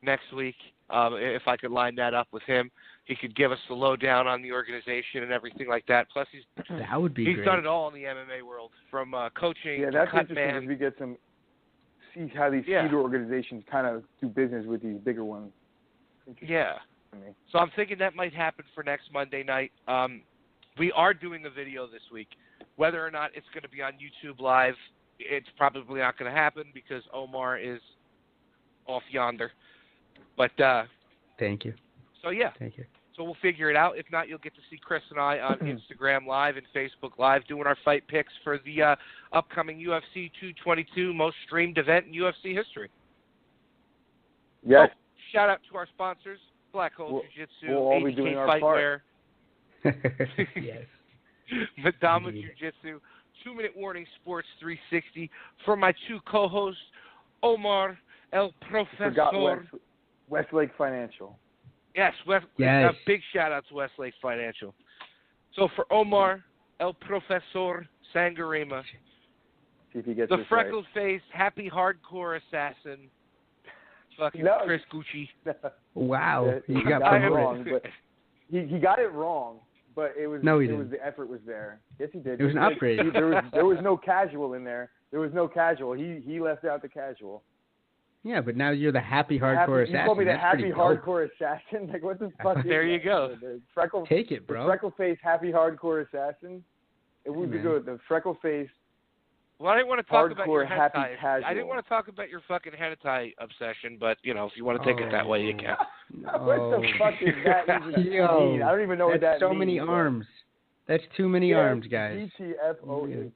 next week. If I could line that up with him, he could give us the lowdown on the organization and everything like that. Plus, he's great. Done it all in the MMA world, from coaching. Yeah, that's to interesting as we get see how these feeder organizations kind of do business with these bigger ones. Yeah. So I'm thinking that might happen for next Monday night. We are doing a video this week. Whether or not it's going to be on YouTube Live, it's probably not going to happen because Omar is off yonder. But thank you. So yeah. Thank you. So we'll figure it out. If not, you'll get to see Chris and I on Instagram Live and Facebook Live doing our fight picks for the upcoming UFC 222 most streamed event in UFC history. Yes. Oh, shout out to our sponsors, Black Hole Jiu-Jitsu, we'll all be doing our Fightwear, yes. Madama Jiu-Jitsu, 2-Minute Warning Sports 360. For my two co-hosts, Omar El Professor. Westlake Financial. Yes, a big shout-out to Westlake Financial. So for Omar El Professor Sangarima, see if he gets the freckled-faced, happy hardcore assassin, fucking Chris Gucci. Wow. He got it wrong, but he got it wrong, But it was. No, he it didn't. was the effort was there. Yes, he did. It was an upgrade. There was no casual in there. There was no casual. He left out the casual. Yeah, but now you're the happy hardcore assassin. You called me the That's happy pretty dope. hardcore assassin? Like, what the fuck is There you that? go. The freckle, Take it, bro. The freckle face happy hardcore assassin? It would be good. The freckle face. Well, I didn't want to talk about your hardcore happy hentai. casual. I didn't want to talk about your fucking hentai obsession, but, you know, if you want to take it that way, you can. What the fuck is that even mean? I don't even know what that means. That's so many arms. That's too many arms, guys. GTFOH.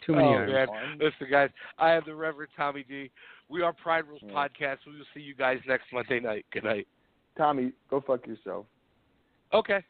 Too many arms. Man. Listen, guys, I am the Reverend Tommy D. We are Pride Rules Podcast. We will see you guys next Monday night. Good night. Tommy, go fuck yourself. Okay.